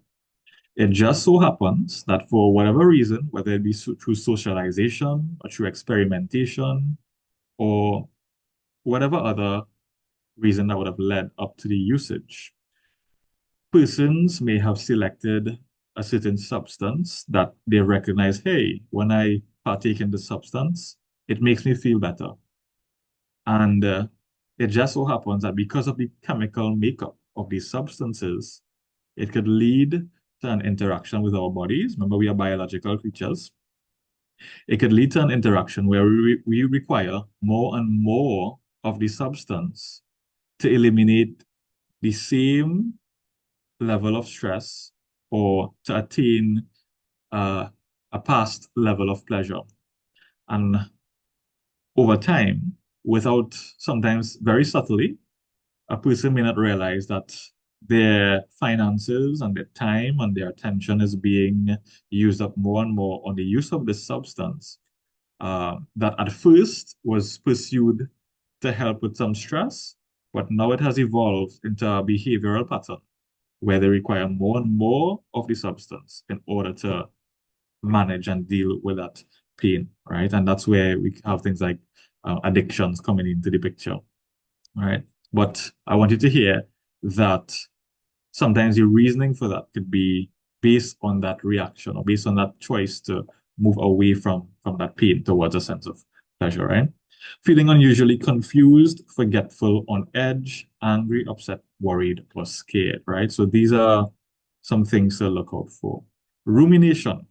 It just so happens that for whatever reason, whether it be through socialization or through experimentation or whatever other reason that would have led up to the usage, persons may have selected a certain substance that they recognize, hey, when I partake in the substance, it makes me feel better. And it just so happens that because of the chemical makeup of these substances, it could lead to an interaction with our bodies. Remember, we are biological creatures. It could lead to an interaction where we require more and more of the substance to eliminate the same level of stress or to attain a past level of pleasure. And over time, without sometimes very subtly, a person may not realize that their finances and their time and their attention is being used up more and more on the use of this substance that at first was pursued to help with some stress, but now it has evolved into a behavioral pattern where they require more and more of the substance in order to manage and deal with that pain, right? And that's where we have things like addictions coming into the picture, right? But I want you to hear that sometimes your reasoning for that could be based on that reaction or based on that choice to move away from that pain towards a sense of pleasure, right? Feeling unusually confused, forgetful, on edge, angry, upset, worried, or scared, right? So these are some things to look out for. Rumination,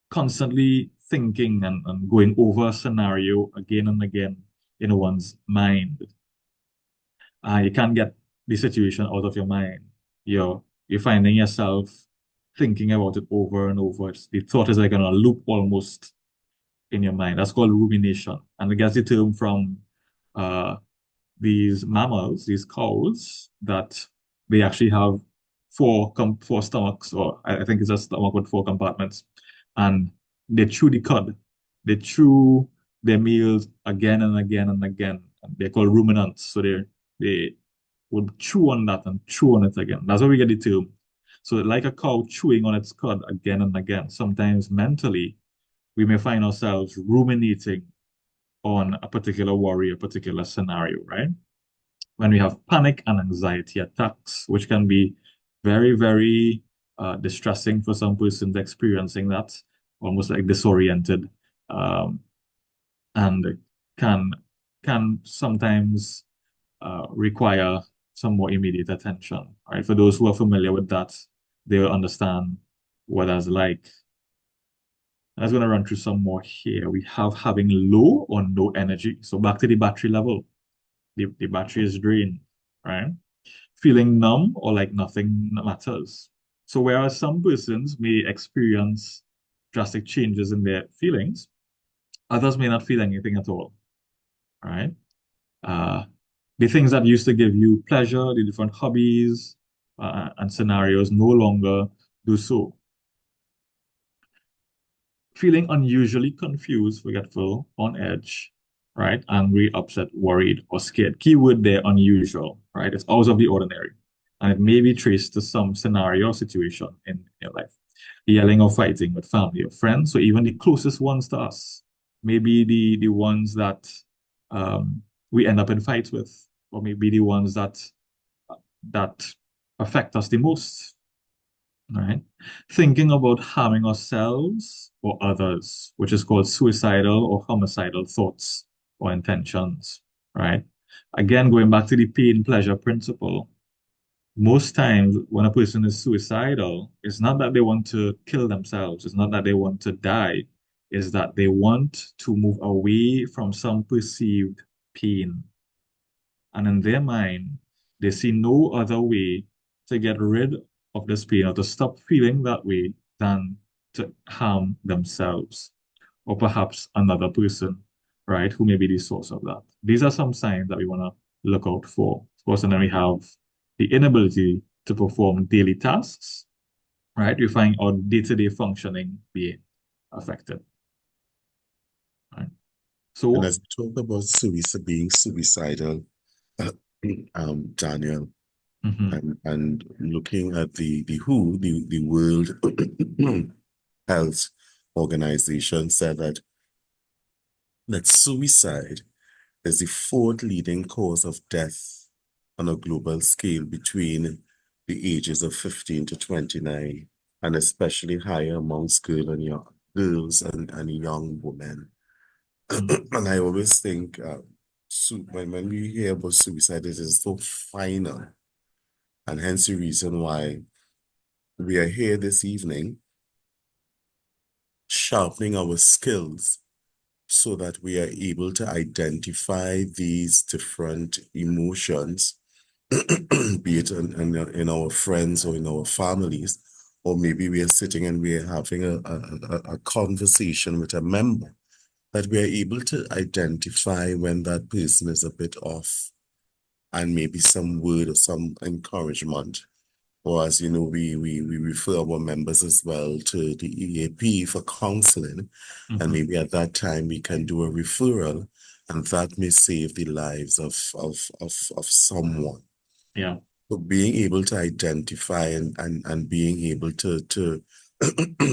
constantly thinking and going over a scenario again and again in one's mind. You can't get the situation out of your mind. You're finding yourself thinking about it over and over. The thought is like on a loop almost in your mind. That's called rumination. And it gets the term from these mammals, these cows, that they actually have four stomachs, or I think it's a stomach with four compartments. And they chew the cud. They chew their meals again and again and again. And they're called ruminants. So they would chew on that and chew on it again. That's where we get the term. So like a cow chewing on its cud again and again, sometimes mentally, we may find ourselves ruminating on a particular worry, a particular scenario, right? When we have panic and anxiety attacks, which can be very, very distressing for some persons experiencing that, almost like disoriented, and can sometimes require some more immediate attention, right? For those who are familiar with that, they will understand what that's like. I was going to run through some more here. We have having low or no energy. So back to the battery level. The battery is drained, right? Feeling numb or like nothing matters. So whereas some persons may experience drastic changes in their feelings, others may not feel anything at all, right? The things that used to give you pleasure, the different hobbies and scenarios no longer do so. Feeling unusually confused, forgetful, on edge, right? Angry, upset, worried, or scared. Keyword there, unusual, right? It's out of the ordinary. And it may be traced to some scenario or situation in your life. Yelling or fighting with family or friends, so even the closest ones to us, maybe the ones that we end up in fights with, or maybe the ones that affect us the most, right? Thinking about harming ourselves or others, which is called suicidal or homicidal thoughts or intentions, right? Again, going back to the pain pleasure principle, most times when a person is suicidal, it's not that they want to kill themselves, it's not that they want to die, it's that they want to move away from some perceived pain. And in their mind, they see no other way to get rid of this pain or to stop feeling that way than to harm themselves or perhaps another person, right, who may be the source of that. These are some signs that we want to look out for. Of course, and then we have the inability to perform daily tasks, right? We find our day-to-day functioning being affected, right? So, And as we talk about being suicidal, Daniel, and looking at the WHO, the World Health Organization said that suicide is the fourth leading cause of death on a global scale between the ages of 15 to 29, and especially higher amongst girls and young women. And I always think when we hear about suicide, it is so final. And hence the reason why we are here this evening, sharpening our skills so that we are able to identify these different emotions, be it in our friends or in our families, or maybe we are sitting and we are having a conversation with a member, that we are able to identify when that person is a bit off, and maybe some word or some encouragement. Or as you know, we refer our members as well to the EAP for counseling. And maybe at that time we can do a referral, and that may save the lives of someone. Yeah. So being able to identify and being able to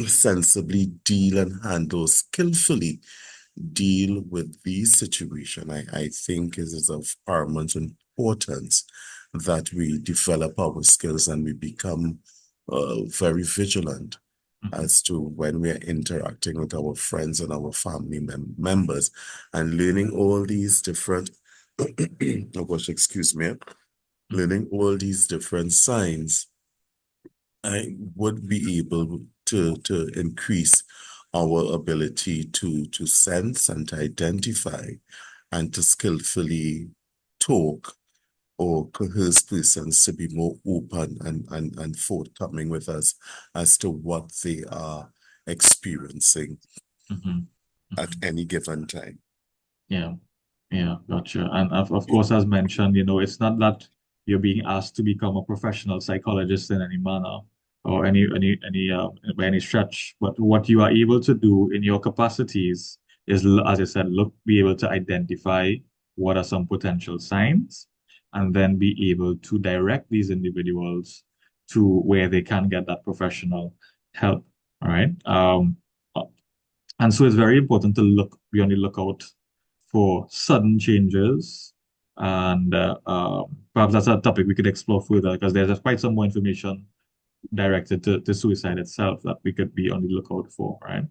sensibly deal and handle skillfully deal with these situations, I think is of paramount importance that we develop our skills and we become very vigilant as to when we are interacting with our friends and our family members, and learning all these different, oh gosh, excuse me, learning all these different signs. I would be able to increase our ability to sense and to identify and to skillfully talk or coerce persons to be more open and forthcoming with us as to what they are experiencing at any given time. Yeah. Yeah, gotcha. And of course, as mentioned, it's not that you're being asked to become a professional psychologist in any manner or any by any stretch, but what you are able to do in your capacities is, as I said, be able to identify what are some potential signs, and then be able to direct these individuals to where they can get that professional help. All right. And so it's very important to be on the lookout for sudden changes. And perhaps that's a topic we could explore further, because there's quite some more information directed to suicide itself that we could be on the lookout for, right?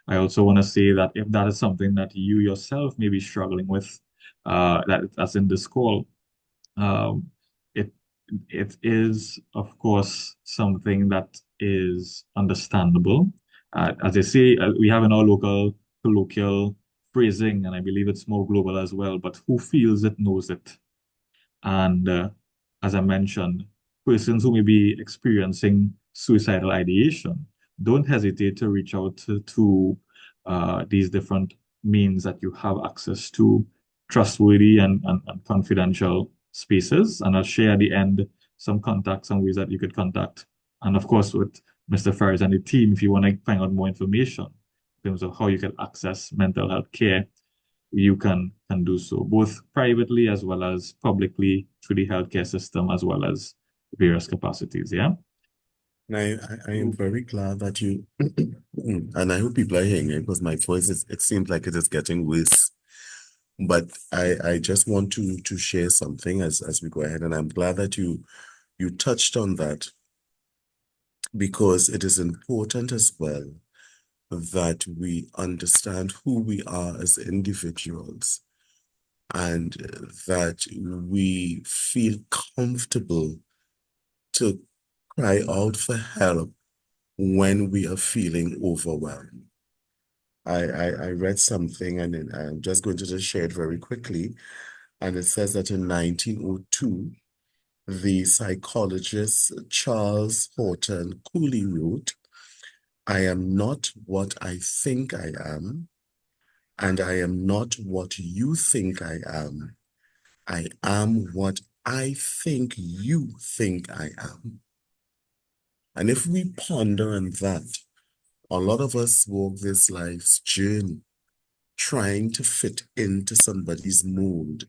I also want to say that if that is something that you yourself may be struggling with, that's in this call, um, it it is, of course, something that is understandable. As I say, we have in our local colloquial phrasing, and I believe it's more global as well, but who feels it knows it. And as I mentioned, persons who may be experiencing suicidal ideation, don't hesitate to reach out to these different means that you have access to, trustworthy and confidential spaces. And I'll share at the end some contacts and ways that you could contact. And of course, with Mr. Ferris and the team, if you want to find out more information in terms of how you can access mental health care, you can do so, both privately as well as publicly through the healthcare system, as well as various capacities. Yeah. And I am very glad that you, and I hope people are hearing it, because my voice it seems like it is getting worse. But I just want to share something as we go ahead, and I'm glad that you touched on that, because it is important as well that we understand who we are as individuals, and that we feel comfortable to cry out for help when we are feeling overwhelmed. I read something, and I'm just going to just share it very quickly. And it says that in 1902, the psychologist Charles Horton Cooley wrote, "I am not what I think I am, and I am not what you think I am. I am what I think you think I am." And if we ponder on that, a lot of us walk this life's journey trying to fit into somebody's mold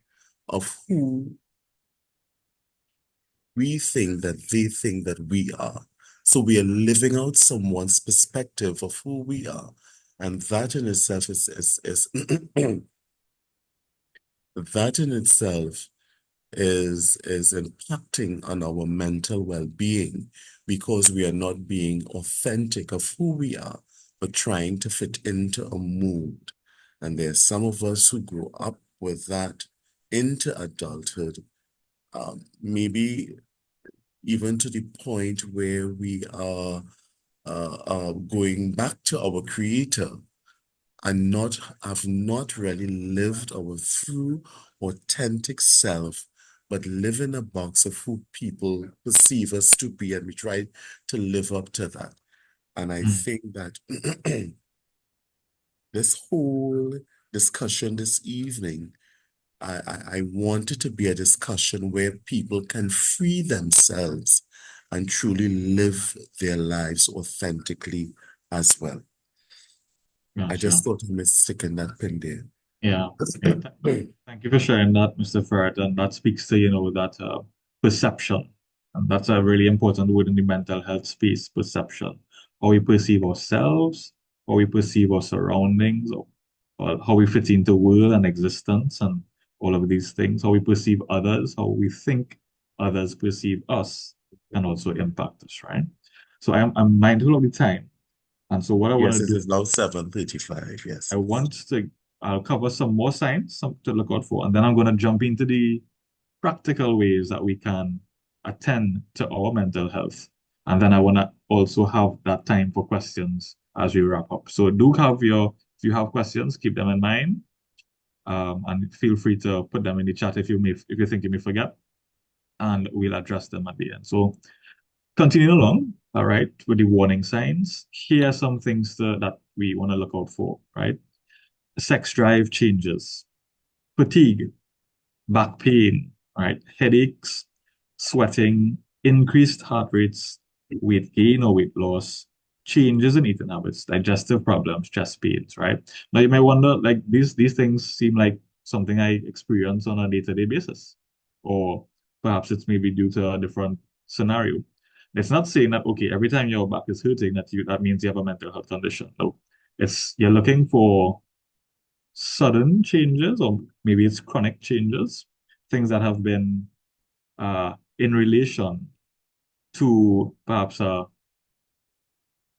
of who we think that they think that we are. So we are living out someone's perspective of who we are. And that in itself is that in itself is impacting on our mental well-being, because we are not being authentic of who we are, but trying to fit into a mold. And there's some of us who grow up with that into adulthood, maybe even to the point where we are going back to our creator and not have not really lived our true, authentic self, but live in a box of who people perceive us to be, and we try to live up to that. And I Mm. think that this whole discussion this evening, I want it to be a discussion where people can free themselves and truly live their lives authentically as well. I Gotcha. just thought I must stick in that pin there. Yeah. Yeah. Thank you for sharing that, Mr. Ferret. And that speaks to, that perception. And that's a really important word in the mental health space, perception. How we perceive ourselves, how we perceive our surroundings, or how we fit into world and existence, and all of these things, how we perceive others, how we think others perceive us, can also impact us, right? So I'm mindful of the time. And so what I want Yes, to it do, is now 7:35. Yes. I want to, I'll cover some more signs some to look out for, and then I'm going to jump into the practical ways that we can attend to our mental health. And then I want to also have that time for questions as we wrap up. So if you have questions, keep them in mind. And feel free to put them in the chat if you think you may forget, and we'll address them at the end. So continuing along, all right, with the warning signs, here are some things that we want to look out for, right? Sex drive changes, fatigue, back pain, right? Headaches, sweating, increased heart rates, weight gain or weight loss, changes in eating habits, digestive problems, chest pains, right? Now you may wonder, like these things seem like something I experience on a day-to-day basis, or perhaps it's maybe due to a different scenario. It's not saying that okay, every time your back is hurting that means you have a mental health condition. No, it's you're looking for sudden changes, or maybe it's chronic changes, things that have been in relation to perhaps an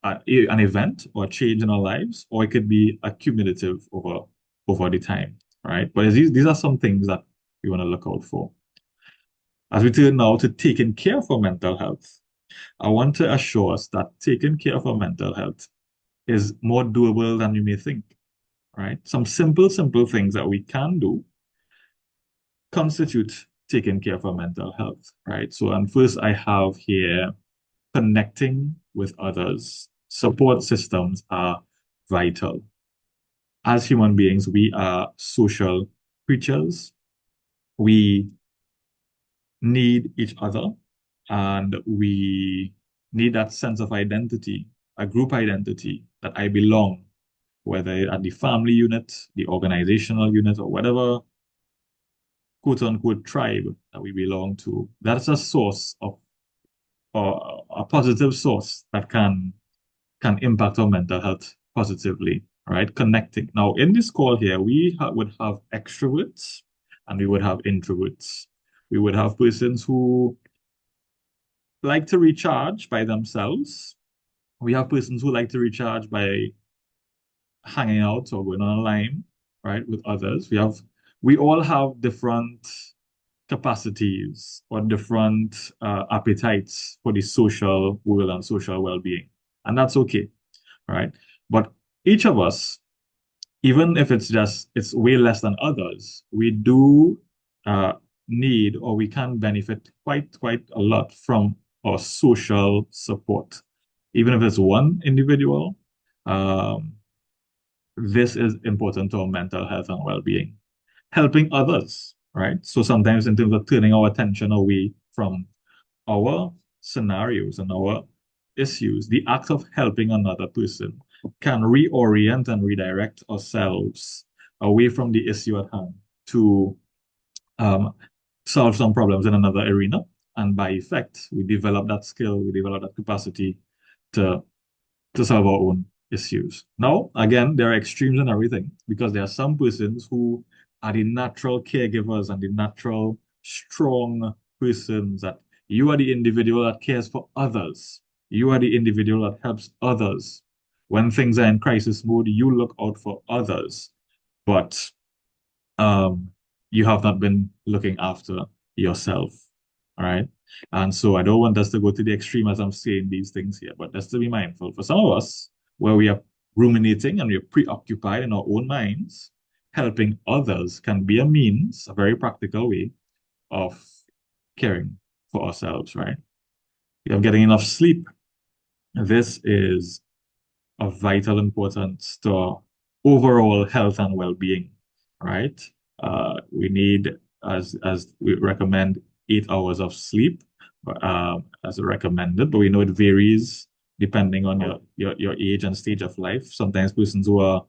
event or a change in our lives, or it could be accumulative over the time, right? But these are some things that we want to look out for. As we turn now to taking care of our mental health, I want to assure us that taking care of our mental health is more doable than you may think, right? Some simple things that we can do constitute taking care of our mental health, right? So, and first I have here connecting with others. Support systems are vital. As human beings, we are social creatures. We need each other, and we need that sense of identity, a group identity that I belong, whether at the family unit, the organizational unit, or whatever quote unquote tribe that we belong to. That's a source of, or a positive source that can impact our mental health positively, right? Connecting. Now, in this call here, we would have extroverts and we would have introverts. We would have persons who like to recharge by themselves. We have persons who like to recharge by hanging out or going on a line, right, with others. We all have different capacities or different appetites for the social world and social well-being, and that's okay, right? But each of us, even if it's way less than others, we do uh, need, or we can benefit quite a lot from our social support, even if it's one individual. Um, this is important to our mental health and well-being. Helping others, right? So sometimes in terms of turning our attention away from our scenarios and our issues, the act of helping another person can reorient and redirect ourselves away from the issue at hand to um, solve some problems in another arena. And by effect, we develop that skill, we develop that capacity to solve our own issues. Now, again, there are extremes in everything, because there are some persons who are the natural caregivers and the natural strong persons, that you are the individual that cares for others. You are the individual that helps others. When things are in crisis mode, you look out for others. But um, you have not been looking after yourself. All right. And so I don't want us to go to the extreme as I'm saying these things here, but just to be mindful. For some of us, where we are ruminating and we're preoccupied in our own minds, helping others can be a means, a very practical way of caring for ourselves, right? We are getting enough sleep. This is of vital importance to overall health and well-being, right? We need, as we recommend, 8 hours of sleep as recommended, but we know it varies depending on your age and stage of life. Sometimes persons who are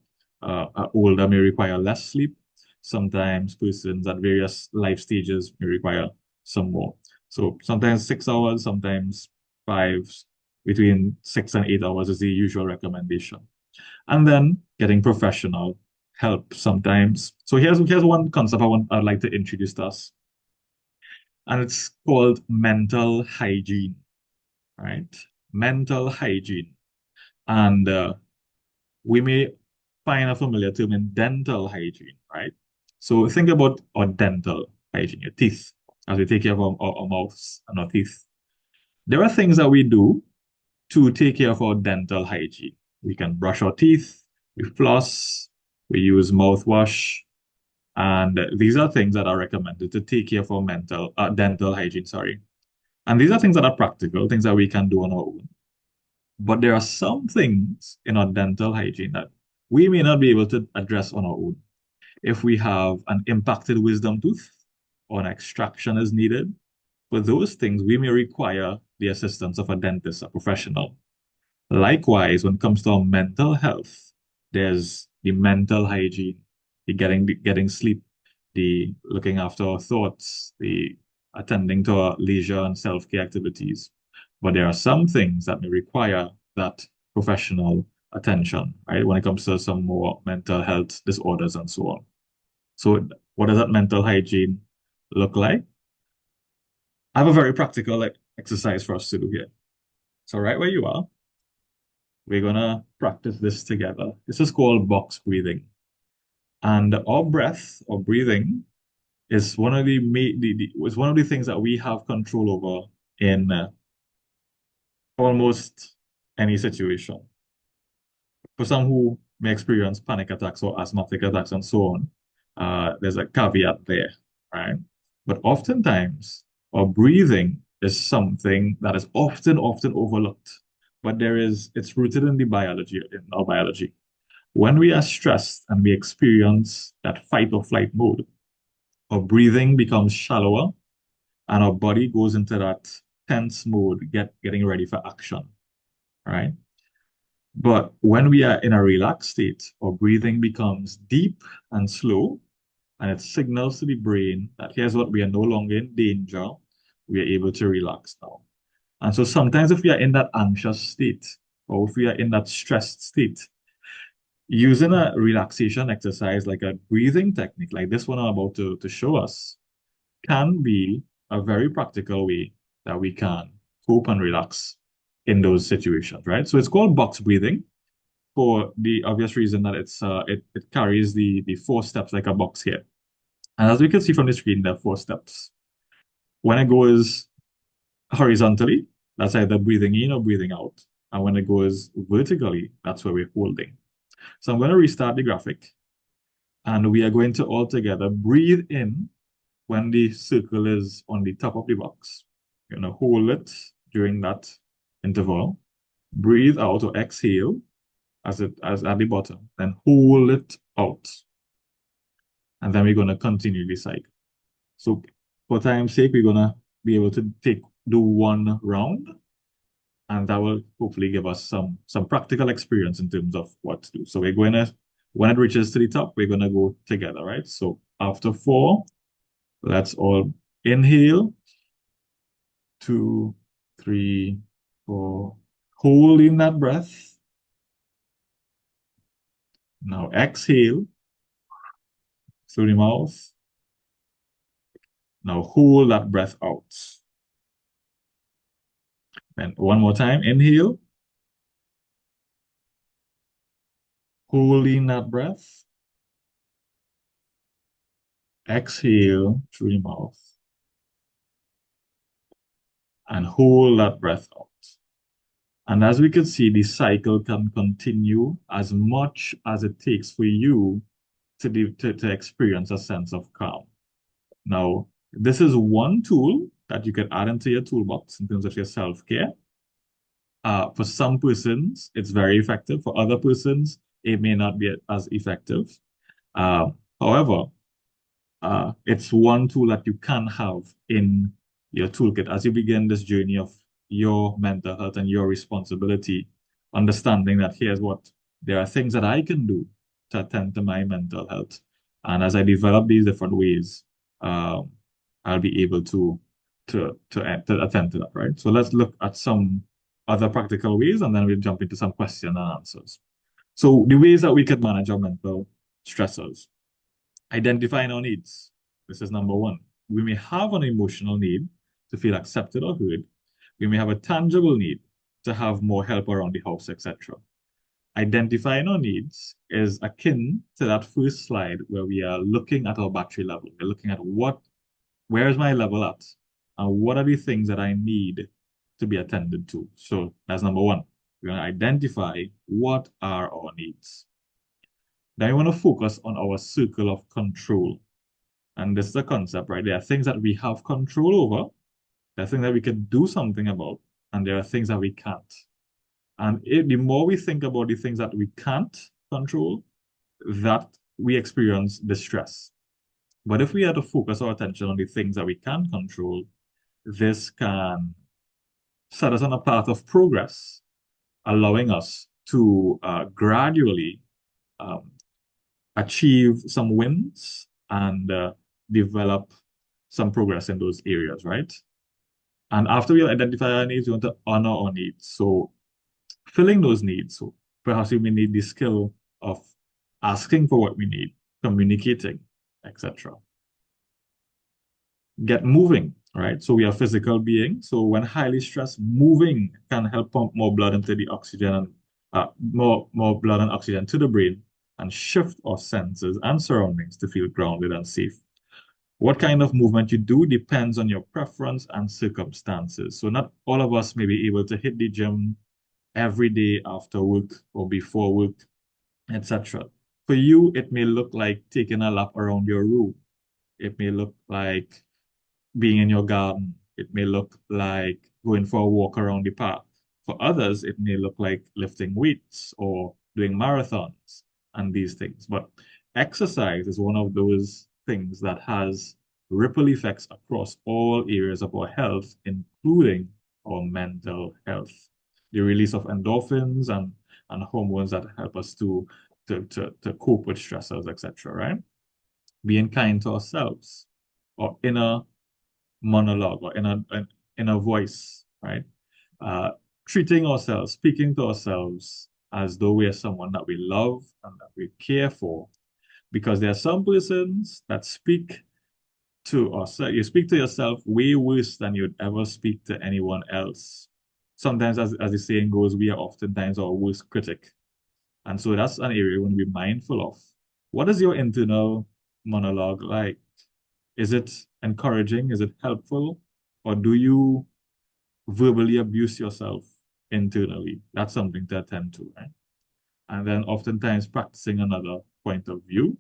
older may require less sleep. Sometimes persons at various life stages may require some more. So sometimes 6 hours, sometimes five, between 6 and 8 hours is the usual recommendation. And then getting professional help sometimes. So here's one concept I'd like to introduce to us. And it's called mental hygiene, right? Mental hygiene. And we may find a familiar term in dental hygiene, right? So think about our dental hygiene, your teeth, as we take care of our mouths and our teeth. There are things that we do to take care of our dental hygiene. We can brush our teeth, we floss, we use mouthwash, and these are things that are recommended to take care of our dental hygiene, sorry. And these are things that are practical, things that we can do on our own. But there are some things in our dental hygiene that we may not be able to address on our own. If we have an impacted wisdom tooth or an extraction is needed, for those things, we may require the assistance of a dentist, a professional. Likewise, when it comes to our mental health, there's the mental hygiene, the getting sleep, the looking after our thoughts, the attending to our leisure and self-care activities. But there are some things that may require that professional attention, right? When it comes to some more mental health disorders and so on. So what does that mental hygiene look like? I have a very practical exercise for us to do here. So right where you are, we're gonna practice this together. This is called box breathing. And our breath or breathing is one of the things that we have control over in almost any situation. For some who may experience panic attacks or asthmatic attacks and so on, there's a caveat there, right? But oftentimes, our breathing is something that is often overlooked. But it's rooted in our biology. When we are stressed and we experience that fight or flight mode, our breathing becomes shallower and our body goes into that tense mode, getting ready for action, right? But when we are in a relaxed state, our breathing becomes deep and slow, and it signals to the brain that here's what we are no longer in danger. We are able to relax now. And so sometimes if we are in that anxious state, or if we are in that stressed state, using a relaxation exercise like a breathing technique, like this one I'm about to show us, can be a very practical way that we can cope and relax in those situations, right? So it's called box breathing for the obvious reason that it carries the 4 steps like a box here. And as we can see from the screen, there are 4 steps. When it goes horizontally, that's either breathing in or breathing out. And when it goes vertically, that's where we're holding. So I'm going to restart the graphic. And we are going to all together breathe in when the circle is on the top of the box. You're going to hold it during that interval. Breathe out or exhale as at the bottom. Then hold it out. And then we're going to continue the cycle. So for time's sake, we're going to be able to do 1 round. And that will hopefully give us some practical experience in terms of what to do. So we're going to, when it reaches to the top, we're going to go together, right? So after 4, let's all inhale. 2, 3, 4. Holding that breath. Now exhale through the mouth. Now hold that breath out. And one more time, inhale. Holding that breath. Exhale through the mouth. And hold that breath out. And as we can see, the cycle can continue as much as it takes for you to experience a sense of calm. Now, this is one tool that you can add into your toolbox in terms of your self-care. For some persons, it's very effective. For other persons, it may not be as effective. However, it's one tool that you can have in your toolkit as you begin this journey of your mental health and your responsibility, understanding that there are things that I can do to attend to my mental health. And as I develop these different ways, I'll be able to attend to that, right? So let's look at some other practical ways, and then we'll jump into some question and answers. So the ways that we could manage our mental stressors. Identifying our needs. This is number one. We may have an emotional need to feel accepted or heard. We may have a tangible need to have more help around the house, etc. Identifying our needs is akin to that first slide where we are looking at our battery level. We're looking at where is my level at? And what are the things that I need to be attended to? So that's number one. We're going to identify what are our needs. Then we want to focus on our circle of control. And this is the concept, right? There are things that we have control over, there are things that we can do something about, and there are things that we can't. And the more we think about the things that we can't control, that we experience distress. But if we had to focus our attention on the things that we can control, this can set us on a path of progress, allowing us to gradually achieve some wins and develop some progress in those areas, right? And after we identify our needs, we want to honor our needs. So filling those needs. So perhaps we may need the skill of asking for what we need, communicating, etc. Get moving, right? So we are physical beings. So when highly stressed, moving can help pump more blood into the oxygen and more blood and oxygen to the brain and shift our senses and surroundings to feel grounded and safe. What kind of movement you do depends on your preference and circumstances. So not all of us may be able to hit the gym every day after work or before work, etc. For you, it may look like taking a lap around your room. It may look like being in your garden. It may look like going for a walk around the park. For others, it may look like lifting weights or doing marathons and these things. But exercise is one of those things that has ripple effects across all areas of our health, including our mental health. The release of endorphins and hormones that help us to cope with stressors, etc., right? Being kind to ourselves, or inner monologue, or inner voice, right? Treating ourselves, speaking to ourselves as though we are someone that we love and that we care for. Because there are some persons that speak to ourselves. You speak to yourself way worse than you'd ever speak to anyone else. Sometimes, as the saying goes, we are oftentimes our worst critic. And so that's an area we want to be mindful of. What is your internal monologue like? Is it encouraging? Is it helpful? Or do you verbally abuse yourself internally? That's something to attend to, right? And then oftentimes practicing another point of view,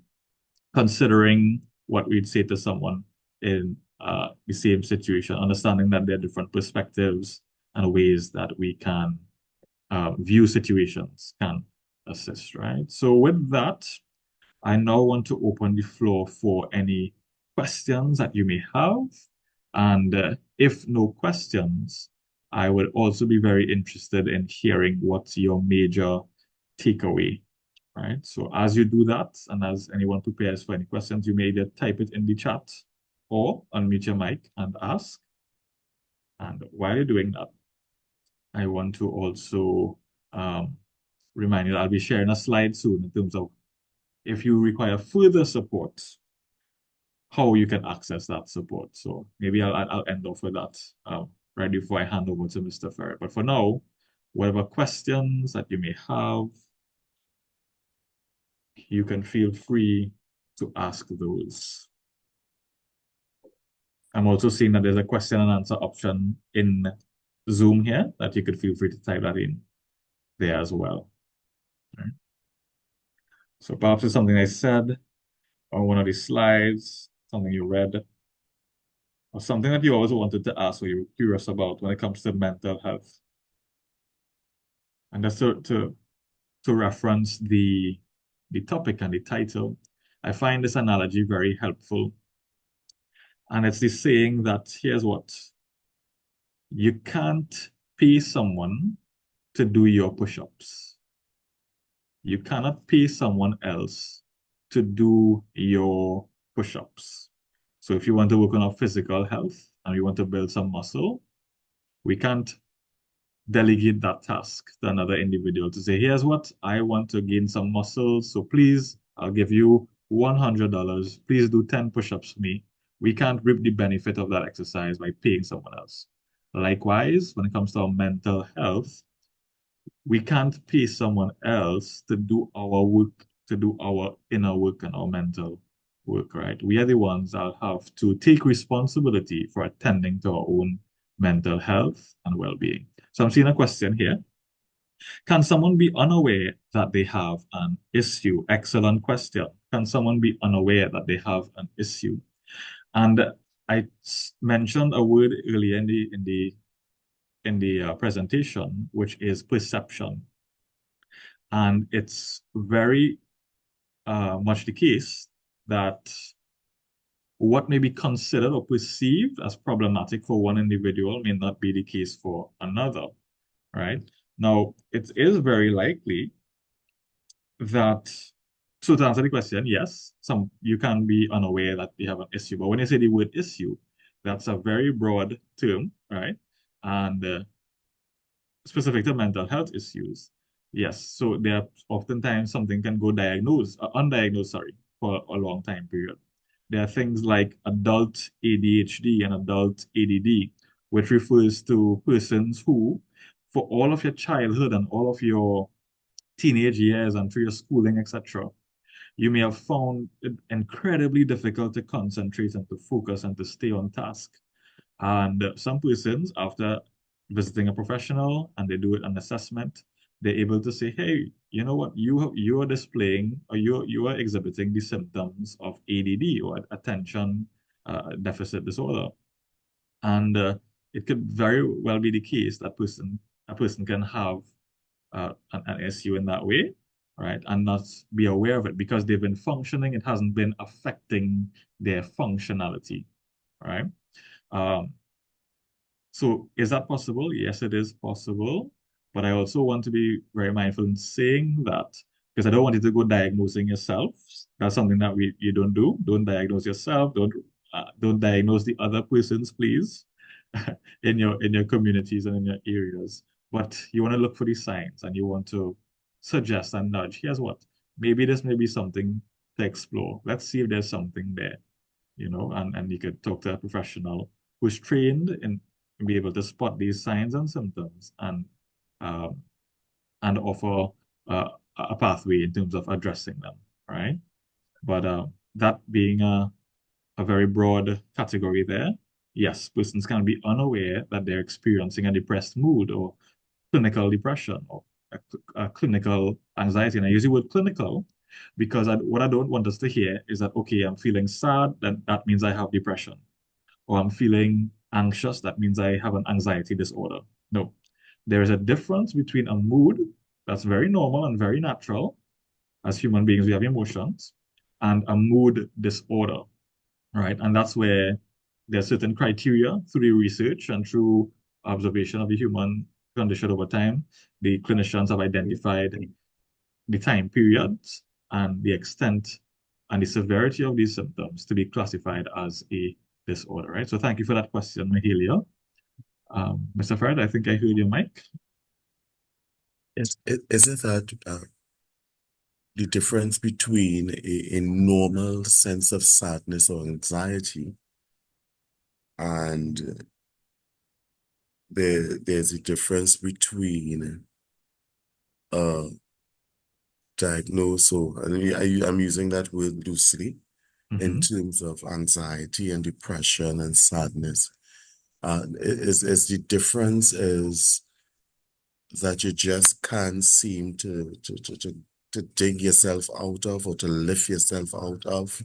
considering what we'd say to someone in the same situation, understanding that there are different perspectives and ways that we can view situations can assist, right? So with that, I now want to open the floor for any questions that you may have. And if no questions, I would also be very interested in hearing what's your major takeaway, right? So as you do that, and as anyone prepares for any questions, you may either type it in the chat or unmute your mic and ask. And while you're doing that, I want to also remind you that I'll be sharing a slide soon in terms of if you require further support, how you can access that support. So maybe I'll end off with that right before I hand over to Mr. Ferret. But for now, whatever questions that you may have, you can feel free to ask those. I'm also seeing that there's a question and answer option in Zoom here that you could feel free to type that in there as well. Right? So perhaps it's something I said on one of these slides, something you read, or something that you always wanted to ask or you're curious about when it comes to mental health. And that's to reference the topic and the title. I find this analogy very helpful. And it's the saying that here's what: you can't pay someone to do your push-ups. You cannot pay someone else to do your push-ups. So if you want to work on our physical health and you want to build some muscle, we can't delegate that task to another individual to say, here's what, I want to gain some muscle, so please, I'll give you $100. Please do 10 push-ups for me. We can't reap the benefit of that exercise by paying someone else. Likewise, when it comes to our mental health, we can't pay someone else to do our work, to do our inner work and our mental work, right? We are the ones that have to take responsibility for attending to our own mental health and well-being. So I'm seeing a question here. Can someone be unaware that they have an issue? Excellent question. Can someone be unaware that they have an issue? And I mentioned a word earlier in the presentation, which is perception. And it's very much the case that what may be considered or perceived as problematic for one individual may not be the case for another, right? Now, it is very likely that, so to answer the question, yes, you can be unaware that you have an issue, but when you say the word issue, that's a very broad term, right? And specific to mental health issues, yes. So there are oftentimes something can go undiagnosed, sorry, for a long time period. There are things like adult ADHD and adult ADD, which refers to persons who, for all of your childhood and all of your teenage years and through your schooling, etc., you may have found it incredibly difficult to concentrate and to focus and to stay on task. And some persons, after visiting a professional and they do an assessment, they're able to say, hey, you know what, you are displaying or you are exhibiting the symptoms of ADD or attention deficit disorder. And it could very well be the case that a person can have an issue in that way, right, and not be aware of it because they've been functioning. It hasn't been affecting their functionality, right? So is that possible? Yes, it is possible. But I also want to be very mindful in saying that because I don't want you to go diagnosing yourself. That's something that you don't do. Don't diagnose yourself. Don't diagnose the other persons, please, in your communities and in your areas. But you want to look for these signs and you want to suggest and nudge. Here's what. Maybe this may be something to explore. Let's see if there's something there, and you could talk to a professional who's trained in be able to spot these signs and symptoms and offer a pathway in terms of addressing them, right? But that being a very broad category there, yes, persons can be unaware that they're experiencing a depressed mood or clinical depression or a clinical anxiety. And I use the word clinical because what I don't want us to hear is that, okay, I'm feeling sad, that means I have depression. Or I'm feeling anxious, that means I have an anxiety disorder. No, there is a difference between a mood that's very normal and very natural. As human beings, we have emotions, and a mood disorder, right? And that's where there's certain criteria through the research and through observation of the human condition over time. The clinicians have identified the time periods and the extent and the severity of these symptoms to be classified as a disorder, right? So thank you for that question, Mahalia. Mr. Fred, I think I heard your mic. Is it that the difference between a normal sense of sadness or anxiety and there's a difference between diagnose, so I'm using that word loosely, in terms of anxiety and depression and sadness. Is the difference is that you just can't seem to dig yourself out of or to lift yourself out of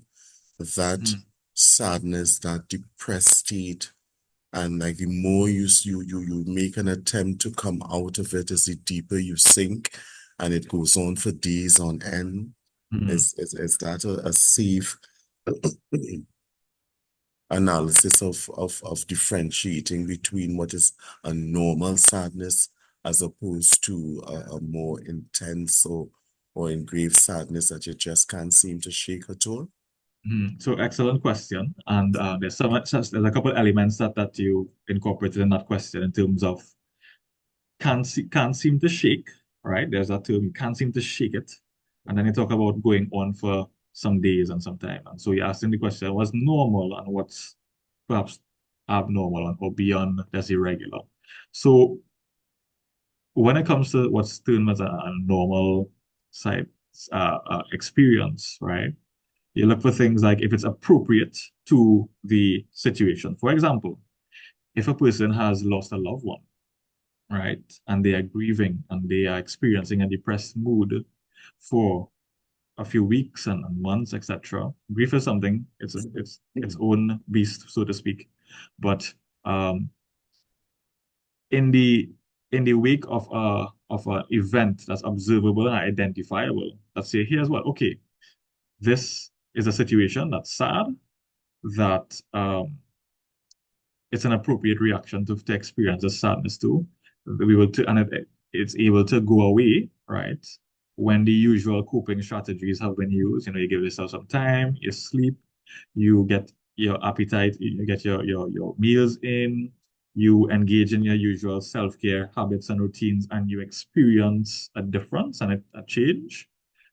that sadness, that depressed state. And like the more you make an attempt to come out of it, is the deeper you sink, and it goes on for days on end. Is that a safe analysis of differentiating between what is a normal sadness as opposed to a more intense or engraved sadness that you just can't seem to shake at all? So excellent question, and there's there's a couple elements that you incorporated in that question in terms of can't seem to shake, right? There's that term, you can't seem to shake it, and then you talk about going on for some days and some time, and so you're asking the question, what's normal and what's perhaps abnormal or beyond that's irregular. So when it comes to what's termed as a normal side experience, right? You look for things like if it's appropriate to the situation. For example, if a person has lost a loved one, right, and they are grieving and they are experiencing a depressed mood for a few weeks and months, etc. Grief is something, it's its own beast, so to speak. But in the wake of a event that's observable and identifiable, let's say here's what, okay, this is a situation that's sad, that it's an appropriate reaction to experience the sadness too. We will and it's able to go away, right? When the usual coping strategies have been used, you give yourself some time, you sleep, you get your appetite, you get your meals in, you engage in your usual self-care habits and routines, and you experience a difference and a change,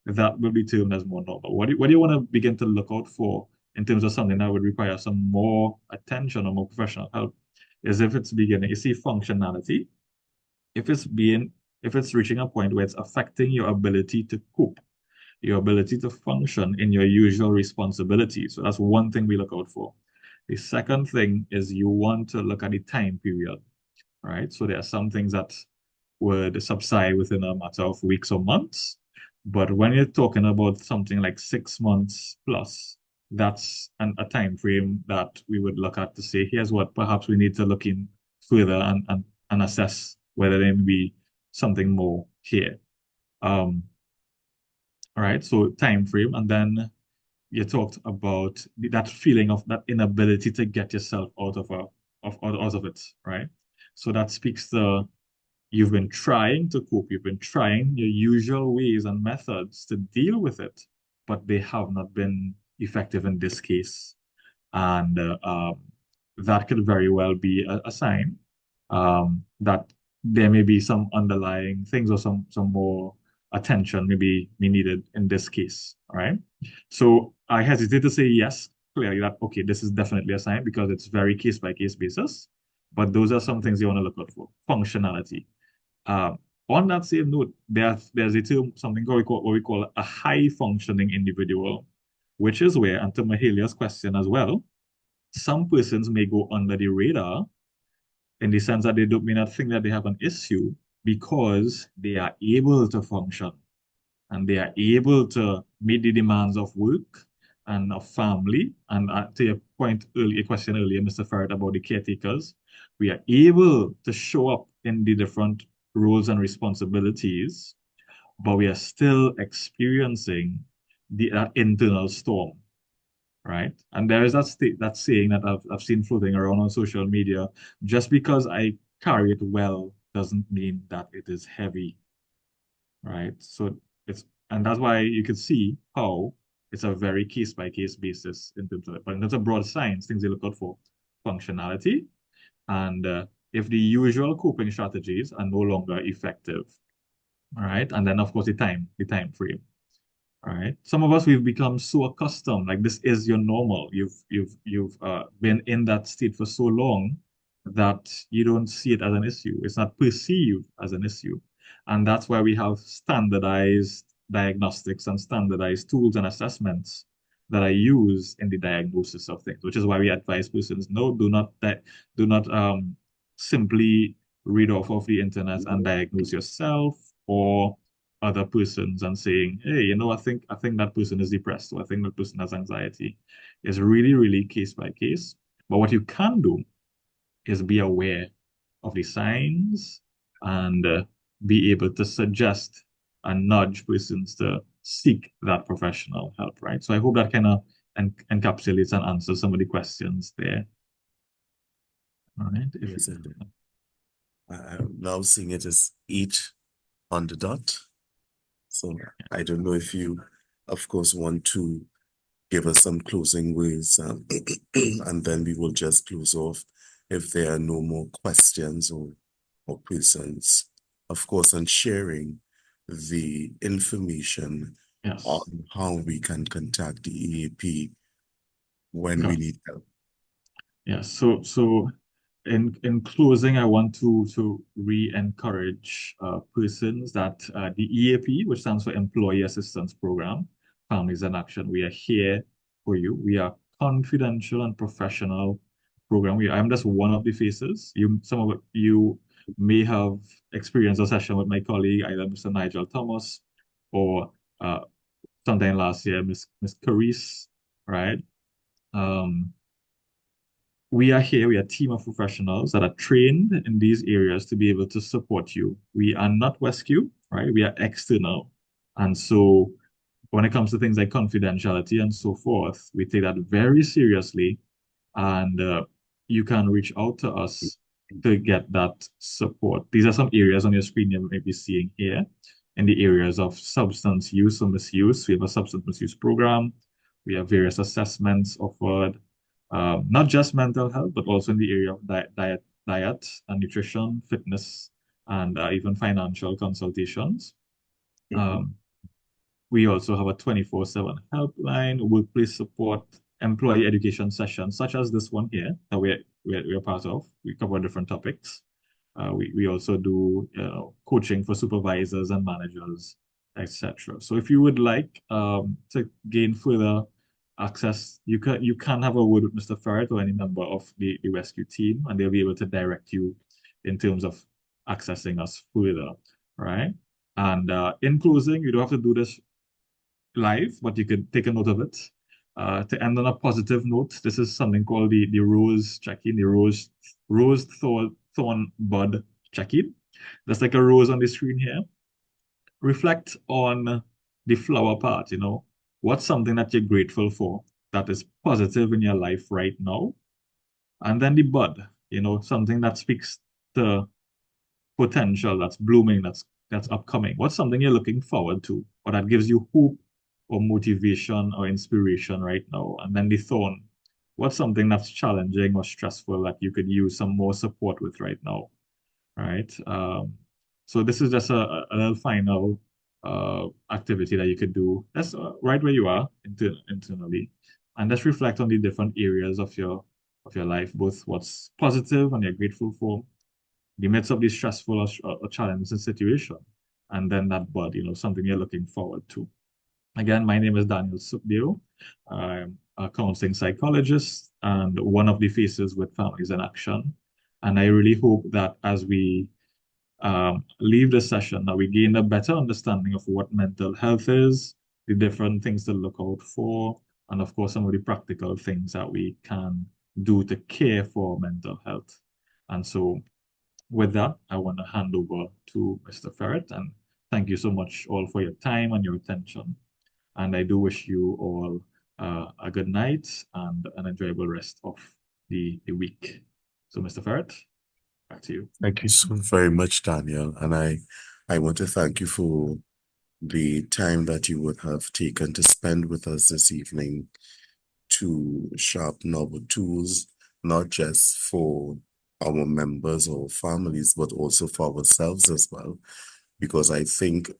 that will be termed as more normal. What do you want to begin to look out for in terms of something that would require some more attention or more professional help? Is if it's beginning, you see functionality, if it's reaching a point where it's affecting your ability to cope, your ability to function in your usual responsibilities. So that's one thing we look out for. The second thing is you want to look at the time period, right? So there are some things that would subside within a matter of weeks or months. But when you're talking about something like 6 months plus, that's a time frame that we would look at to say, here's what perhaps we need to look in further and assess whether there may be something more here. All right, so time frame, and then you talked about that feeling of that inability to get yourself out of it, right? So that speaks to you've been trying to cope, you've been trying your usual ways and methods to deal with it, but they have not been effective in this case. And that could very well be a sign that there may be some underlying things or some more attention maybe be needed in this case. All right. So I hesitate to say yes, clearly that, okay, this is definitely a sign because it's very case by case basis. But those are some things you want to look out for. Functionality. On that same note, there's a term, something what we call a high functioning individual, which is where, and to Mahalia's question as well, some persons may go under the radar in the sense that they may not think that they have an issue because they are able to function and they are able to meet the demands of work and of family. And to your point earlier, question earlier, Mr. Ferret, about the caretakers, we are able to show up in the different roles and responsibilities, but we are still experiencing that internal storm, right? And there is that saying that I've seen floating around on social media: just because I carry it well doesn't mean that it is heavy, right? So and that's why you can see how it's a very case by case basis in terms of it. But in terms of broad science, things you look out for: functionality, and if the usual coping strategies are no longer effective, all right, and then of course the time frame. All right. Some of us, we've become so accustomed, like this is your normal. You've been in that state for so long that you don't see it as an issue. It's not perceived as an issue. And that's why we have standardized diagnostics and standardized tools and assessments that are used in the diagnosis of things, which is why we advise persons, no, do not simply read off of the internet and diagnose yourself or other persons and saying, hey, I think that person is depressed, or I think that person has anxiety. It's really, really case by case. But what you can do is be aware of the signs and be able to suggest and nudge persons to seek that professional help, right? So I hope that kind of encapsulates and answers some of the questions there. All right. Yes, indeed. I'm now seeing it as 8 on the dot. So I don't know if you, of course, want to give us some closing words, and then we will just close off if there are no more questions or persons, of course, and sharing the information Yes. on how we can contact the EAP when we need help. Yes. So in closing, I want to re-encourage persons that the EAP, which stands for Employee Assistance Program, Families in Action, we are here for you. We are confidential and professional program. I'm just one of the faces. Some of you may have experienced a session with my colleague, either Mr. Nigel Thomas or sometime last year, Miss Carice, right? We are here, we are a team of professionals that are trained in these areas to be able to support you. We are not WESCU, right? We are external. And so when it comes to things like confidentiality and so forth, we take that very seriously. And you can reach out to us to get that support. These are some areas on your screen you may be seeing here. In the areas of substance use or misuse, we have a substance misuse program. We have various assessments offered. Not just mental health, but also in the area of diet and nutrition, fitness, and even financial consultations. We also have a 24/7 helpline, workplace support, employee education sessions, such as this one here that we're part of. We cover different topics. We also do coaching for supervisors and managers, etc. So if you would like to gain further access, you can have a word with Mr. Ferret or any member of the WESCU team, and they'll be able to direct you in terms of accessing us further, right? And in closing, you don't have to do this live, but you could take a note of it. To end on a positive note, this is something called the rose check-in, the rose thorn bud check-in. That's like a rose on the screen here. Reflect on the flower part, what's something that you're grateful for that is positive in your life right now? And then the bud, something that speaks to potential, that's blooming, that's upcoming. What's something you're looking forward to, or that gives you hope or motivation or inspiration right now? And then the thorn, what's something that's challenging or stressful that you could use some more support with right now, right? So this is just a little final activity that you could do. That's right where you are internally, and just reflect on the different areas of your life, both what's positive and you're grateful for, the midst of the stressful or challenging situation, and then that bud, something you're looking forward to. Again, my name is Daniel Sukdeo. I'm a counseling psychologist and one of the faces with Families in Action. And I really hope that as we leave the session, that we gain a better understanding of what mental health is, the different things to look out for, and of course, some of the practical things that we can do to care for mental health. And so with that, I want to hand over to Mr. Ferret, and thank you so much all for your time and your attention. And I do wish you all a good night and an enjoyable rest of the week. So, Mr. Ferret, back to you. Thank you so very much, Daniel. And I want to thank you for the time that you would have taken to spend with us this evening to sharpen our tools, not just for our members or families, but also for ourselves as well. Because I think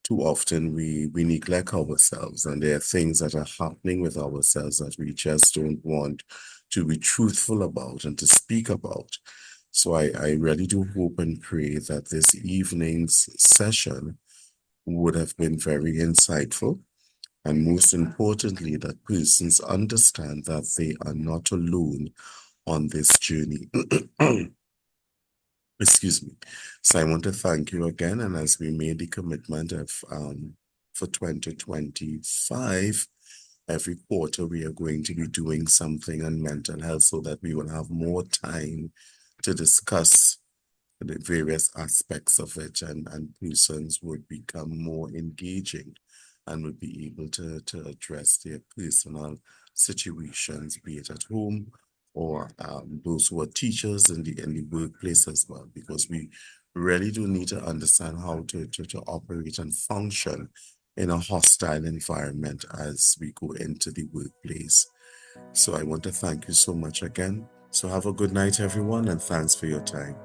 too often we neglect ourselves, and there are things that are happening with ourselves that we just don't want to be truthful about and to speak about. So I really do hope and pray that this evening's session would have been very insightful And most importantly, that persons understand that they are not alone on this journey. Excuse me. So I want to thank you again. And as we made the commitment of for 2025, every quarter we are going to be doing something on mental health so that we will have more time to discuss the various aspects of it, and persons would become more engaging and would be able to address their personal situations, be it at home or those who are teachers in the workplace as well, because we really do need to understand how to operate and function in a hostile environment as we go into the workplace. So I want to thank you so much again. So have a good night, everyone, and thanks for your time.